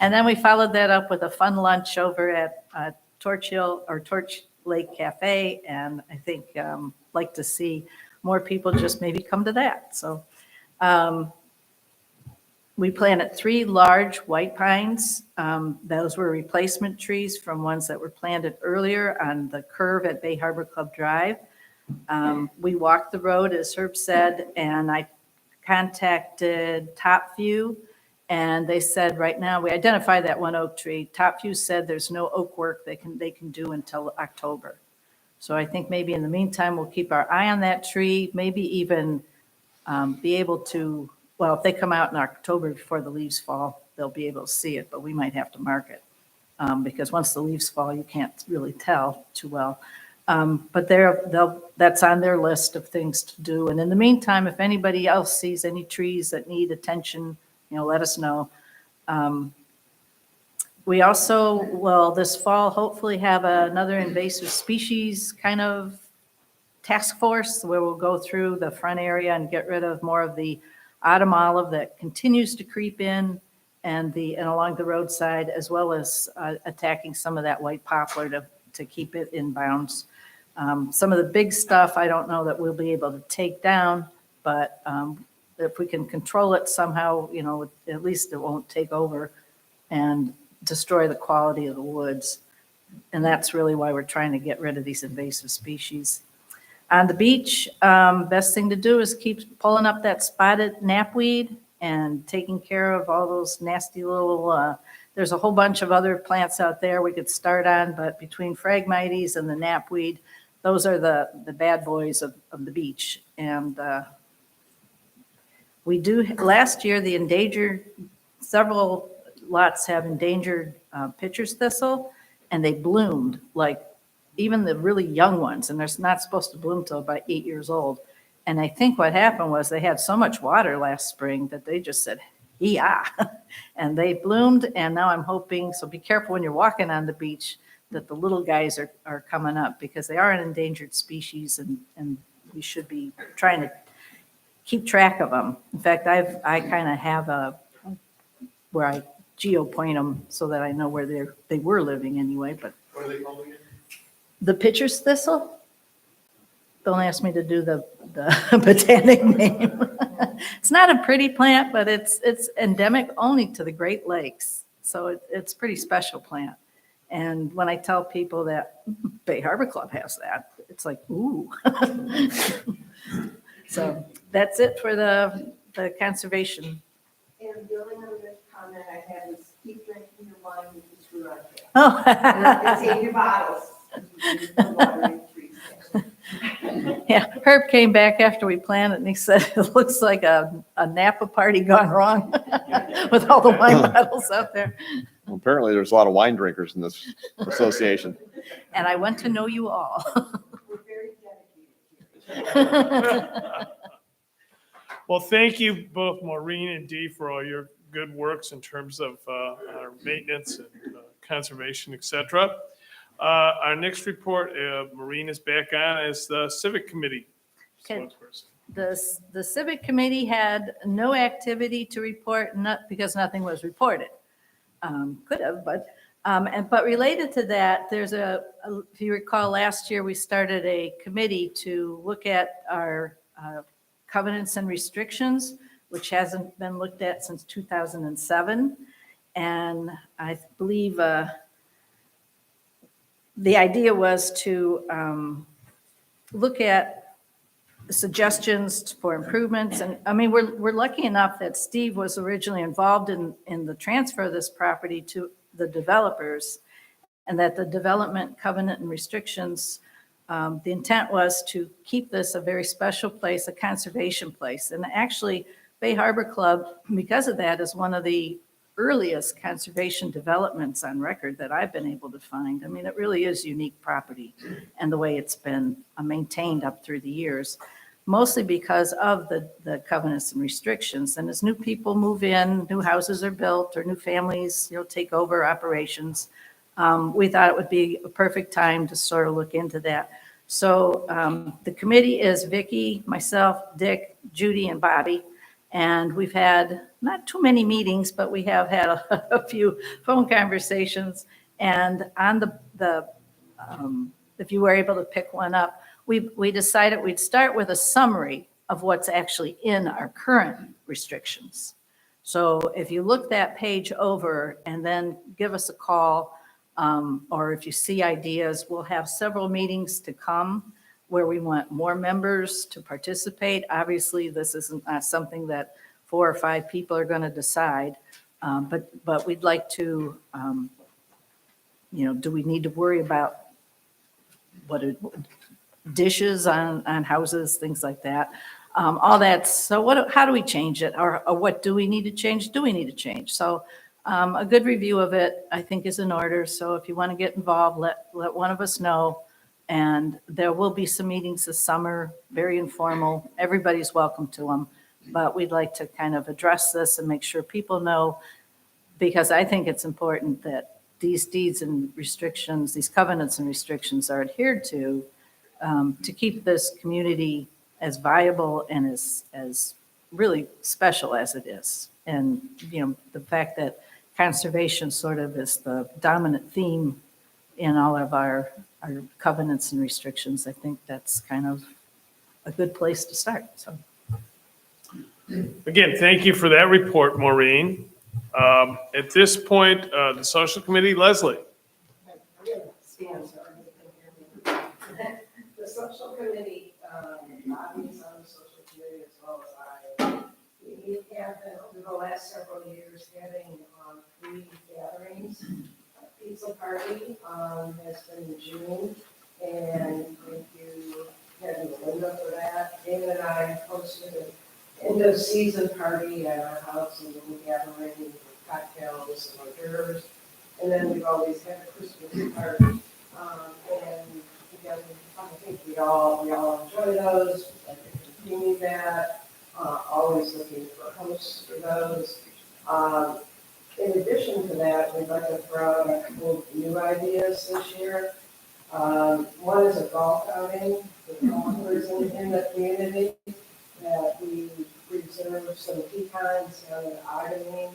And then we followed that up with a fun lunch over at Torch Hill or Torch Lake Cafe. And I think like to see more people just maybe come to that. So we planted 3 large white pines. Those were replacement trees from ones that were planted earlier on the curve at Bay Harbor Club Drive. We walked the road, as Herb said, and I contacted Top View, and they said right now, we identified that one oak tree. Top View said there's no oak work they can do until October. So I think maybe in the meantime, we'll keep our eye on that tree, maybe even be able to, well, if they come out in October before the leaves fall, they'll be able to see it, but we might have to mark it. Because once the leaves fall, you can't really tell too well. But that's on their list of things to do. And in the meantime, if anybody else sees any trees that need attention, you know, let us know. We also will this fall hopefully have another invasive species kind of task force where we'll go through the front area and get rid of more of the autumn olive that continues to creep in and along the roadside, as well as attacking some of that white poplar to keep it in bounds. Some of the big stuff I don't know that we'll be able to take down, but if we can control it somehow, you know, at least it won't take over and destroy the quality of the woods. And that's really why we're trying to get rid of these invasive species. On the beach, best thing to do is keep pulling up that spotted knapweed and taking care of all those nasty little, there's a whole bunch of other plants out there we could start on, but between Phragmites and the knapweed, those are the bad boys of the beach. And we do, last year, the endangered, several lots have endangered pitcher's thistle, and they bloomed, like even the really young ones, and they're not supposed to bloom till about 8 years old. And I think what happened was they had so much water last spring that they just said, yeah, and they bloomed. And now I'm hoping, so be careful when you're walking on the beach, that the little guys are coming up because they are an endangered species, and we should be trying to keep track of them. In fact, I kind of have where I geopoint them so that I know where they were living anyway. But What are they called again? the pitcher's thistle. Don't ask me to do the botanic name. It's not a pretty plant, but it's endemic only to the Great Lakes. So it's a pretty special plant. And when I tell people that Bay Harbor Club has that, it's like, ooh. So that's it for the conservation. And the only other comment I have is keep drinking your wine with the screw on it. Oh. And save your bottles. There's no water in trees. Yeah, Herb came back after we planted and he said, it looks like a Napa party gone wrong with all the wine bottles out there. Well, apparently, there's a lot of wine drinkers in this association. And I want to know you all. We're very dedicated. Well, thank you both, Maureen and Dee, for all your good works in terms of our maintenance and conservation, et cetera. Our next report, Maureen is back on as the Civic Committee Okay. spokesperson. The Civic Committee had no activity to report, because nothing was reported. Could have, but related to that, there's if you recall, last year we started a committee to look at our covenants and restrictions, which hasn't been looked at since 2007. And I believe the idea was to look at suggestions for improvements. And I mean, we're lucky enough that Steve was originally involved in the transfer of this property to the developers, and that the development covenant and restrictions, the intent was to keep this a very special place, a conservation place. And actually, Bay Harbor Club, because of that, is one of the earliest conservation developments on record that I've been able to find. I mean, it really is unique property and the way it's been maintained up through the years, mostly because of the covenants and restrictions. And as new people move in, new houses are built, or new families, take over operations, we thought it would be a perfect time to sort of look into that. So the committee is Vicki, myself, Dick, Judy, and Bobby. And we've had not too many meetings, but we have had a few phone conversations. And on if you were able to pick one up, we decided we'd start with a summary of what's actually in our current restrictions. So if you look that page over and then give us a call, or if you see ideas, we'll have several meetings to come where we want more members to participate. Obviously, this isn't something that 4 or 5 people are going to decide, but we'd like to, do we need to worry about dishes on houses, things like that? All that. So how do we change it? Or what do we need to change? Do we need to change? So a good review of it, I think, is in order. So if you want to get involved, let one of us know. And there will be some meetings this summer, very informal. Everybody's welcome to them. But we'd like to kind of address this and make sure people know, because I think it's important that these deeds and restrictions, these covenants and restrictions are adhered to keep this community as viable and as really special as it is. And, the fact that conservation sort of is the dominant theme in all of our covenants and restrictions, I think that's kind of a good place to start. So, Again, thank you for that report, Maureen. At this point, the social committee, Leslie. The social committee, Bobby's on the social committee as well as I. We have been, over the last several years, having 3 gatherings. Pizza party has been in June, and thank you, Kevin and Linda, for that. David and I hosted an end-of-season party at our house, and we gathering with cocktails and hors d'oeuvres. And then we've always had a Christmas party, and again, I think we all enjoy those. We'd like to continue that. Always looking for hosts for those. In addition to that, we'd like to throw out a couple of new ideas this year. One is a golf outing with golfers in the community, that we reserve some pecans down in Ogden,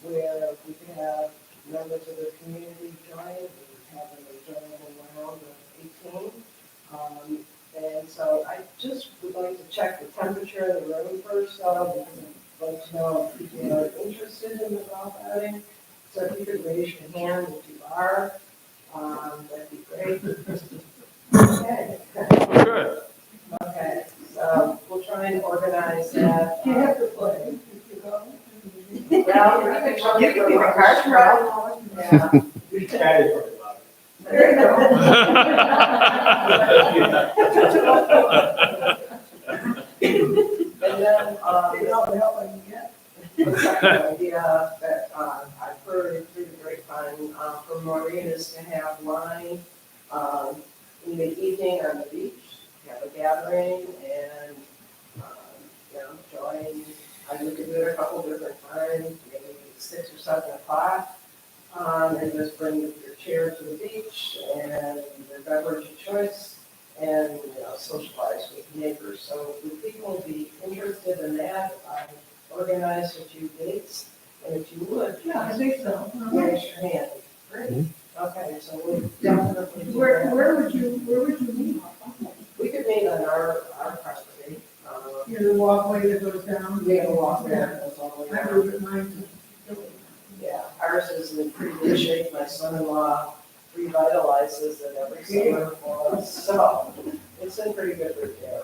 where we can have members of the community join. We have them join in a round of 18. And so I just would like to check the temperature of the room first, though, because I'd like to know if people are interested in the golf outing. So if you could raise your hand if you are, that'd be great. Okay. Good. Okay, so we'll try and organize that. You have to play. Well, you can be a card draw. Yeah. We chatted for a while. There you go. And then, the second idea that I've heard through the grapevine from Maureen is to have wine in the evening on the beach, have a gathering and, join. We could do it a couple different times, maybe 6 or 7 o'clock. And just bring your chair to the beach and your beverage of choice and, socialize with neighbors. So would people be interested in that? I organized a few dates, and if you would, Yeah, I think so. raise your hand. Great. Okay, so we'll definitely do Where that. would you meet? We could meet on our property. You know, the walkway that goes down? We have a walk there, that's all we I have. move it mine to. Yeah, ours is in pretty good shape. My son-in-law revitalizes it every summer for us, so it's in pretty good repair.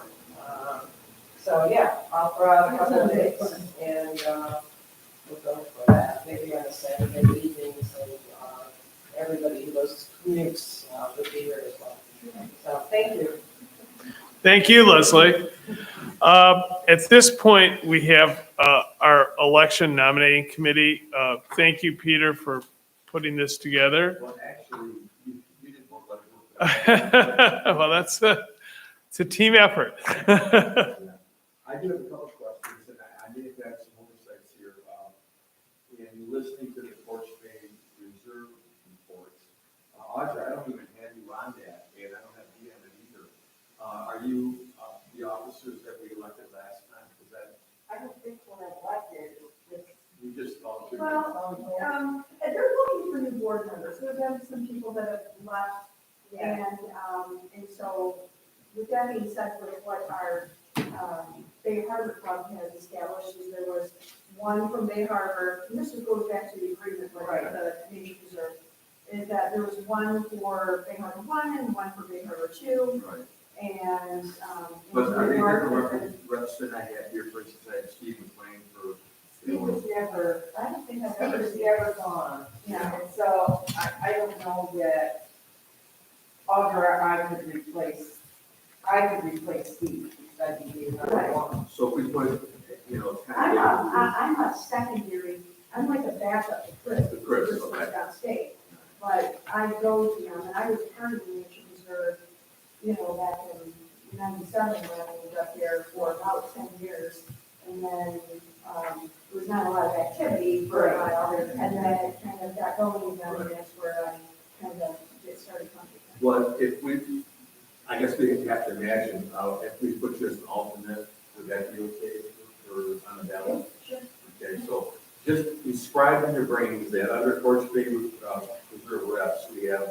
So, yeah, I'll throw out a couple of dates and, we'll go for that, maybe on a Saturday evening, so, everybody who goes commutes, would be here as well. So, thank you. Thank you, Leslie. At this point, we have our election nominating committee. Thank you, Peter, for putting this together. Well, actually, you didn't want to let it go. Well, it's a team effort. I do have a couple of questions, and I may have had some oversights here. In listening to the Torch Bay Reserve reports, Audra, I don't even have you on that, and I don't have you on it either. Are you the officers that we elected last time? Is that, I don't think we're elected, we just volunteered? Well, they're looking for new board members. We've had some people that have left. And so with that being said, with what our Bay Harbor Club has established is there was one from Bay Harbor, and this goes back to the agreement with the nature preserve, is that there was one for Bay Harbor 1 and one for Bay Harbor 2. Right. And, But are they Harbor- different reps than I had here? For instance, I had Steve McLean for. Steve was never, I don't think I've Steve ever was seen. never gone. Yeah. And so I don't know that Audra, I could replace Steve, because I'd be another one. So if we put, you know, I'm kind I'm a secondary, I'm like a backup to Chris. To Chris, Chris okay. is downstate. But I go to them, and I was part of the nature reserve, back in 97 when I was up there for about 10 years. And then, there was not a lot of activity for a while, and then it kind of got going again, and that's where I kind of started coming. well, if we, I guess we have to imagine, if we put you as an alternate, would that be okay for on the ballot? Sure. Okay, so just describe in your brains that under Torch Bay Reserve reps, we have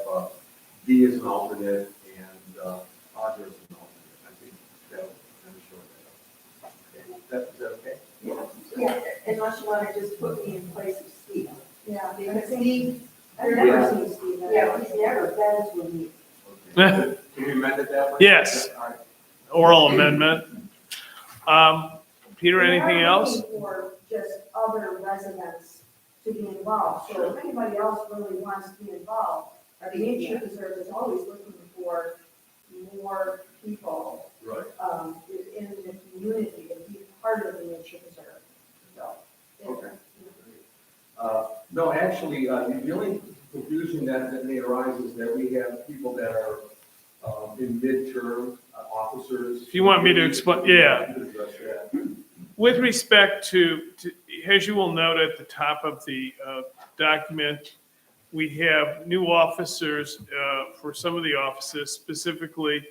Dee as an alternate and Audra as an alternate. I think that would kind of show that. Okay, is that okay? Yeah, unless you want to just put me in place of Steve. Yeah, Because Steve, I've Yeah. never seen Steve. yeah, he's never been to a meeting. Okay. Can we amend it that way? Yes. All right. Oral amendment. Peter, anything We are else? looking for just other residents to be involved, so if anybody else really wants to be involved, the nature preserve is always looking for more people, Right. in the community to be part of the nature preserve, so. Okay. No, actually, the only confusion that may arise is that we have people that are in midterm officers. If you want me to explain, yeah. Address that. With respect to, as you will note at the top of the document, we have new officers for some of the offices. Specifically,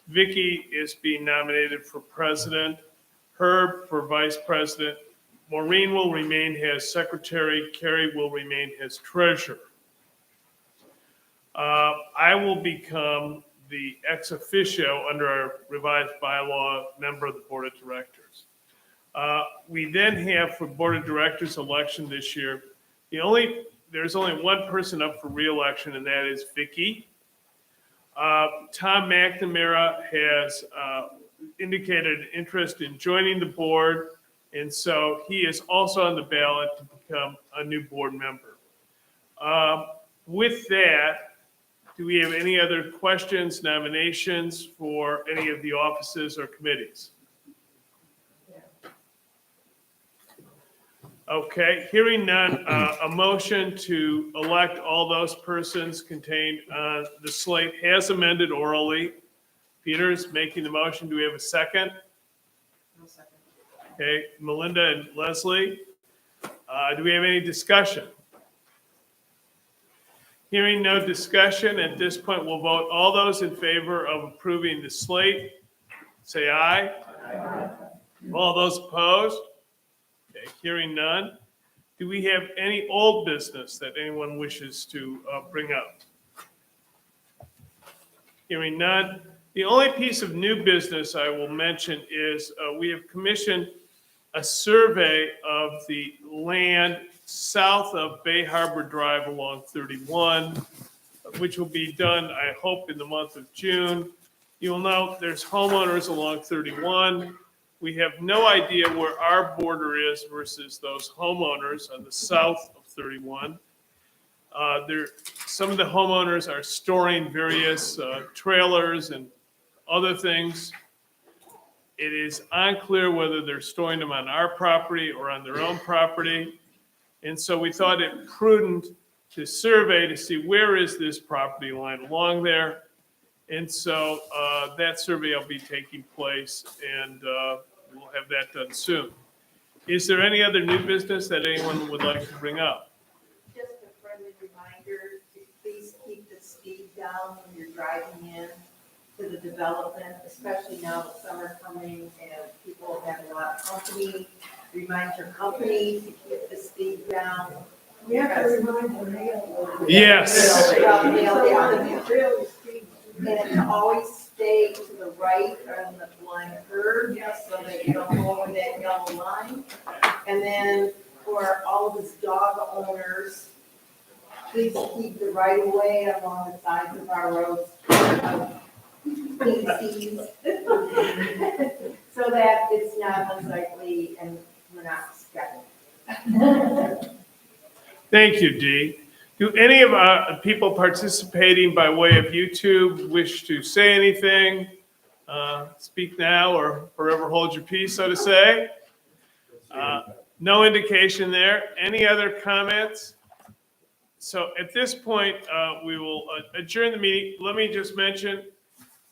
Vicky is being nominated for president, Herb for vice president, Maureen will remain as secretary, Carrie will remain as treasurer. I will become the ex officio under our revised bylaw member of the board of directors. We then have for board of directors election this year, there's only one person up for reelection, and that is Vicky. Tom McNamara has indicated interest in joining the board, and so he is also on the ballot to become a new board member. With that, do we have any other questions, nominations for any of the offices or committees? Okay, hearing none, a motion to elect all those persons contained on the slate has amended orally. Peter's making the motion. Do we have a second? Okay, Melinda and Leslie. Do we have any discussion? Hearing no discussion, at this point, we'll vote. All those in favor of approving the slate, say aye. Aye. All those opposed? Okay, hearing none. Do we have any old business that anyone wishes to bring up? Hearing none. The only piece of new business I will mention is we have commissioned a survey of the land south of Bay Harbor Drive along 31, which will be done, I hope, in the month of June. You will note there's homeowners along 31. We have no idea where our border is versus those homeowners on the south of 31. Some of the homeowners are storing various trailers and other things. It is unclear whether they're storing them on our property or on their own property. And so we thought it prudent to survey to see where is this property line along there. And so that survey will be taking place, and we'll have that done soon. Is there any other new business that anyone would like to bring up? Just a friendly reminder to please keep the speed down when you're driving in to the development, especially now with summer coming and people have a lot of company. Remind your company to keep the speed down. We have to remind the mail. Yes. Really speed. And to always stay to the right on the blind curve, so that you don't go over that yellow line. And then for all of us dog owners, please keep the right of way along the sides of our roads. Feces, so that it's not unsightly and we're not stuck. Thank you, Dee. Do any of people participating by way of YouTube wish to say anything? Speak now or forever hold your peace, so to say. No indication there. Any other comments? So at this point, we will adjourn the meeting. Let me just mention,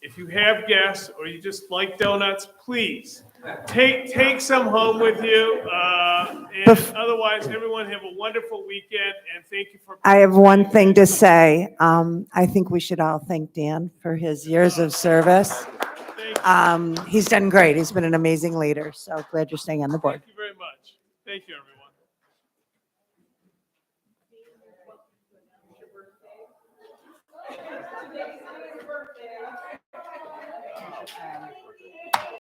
if you have guests or you just like donuts, please take some home with you. And otherwise, everyone have a wonderful weekend, and thank you for. I have one thing to say. I think we should all thank Dan for his years of service. Thank you. He's done great. He's been an amazing leader. So glad you're staying on the board. Thank you very much. Thank you, everyone.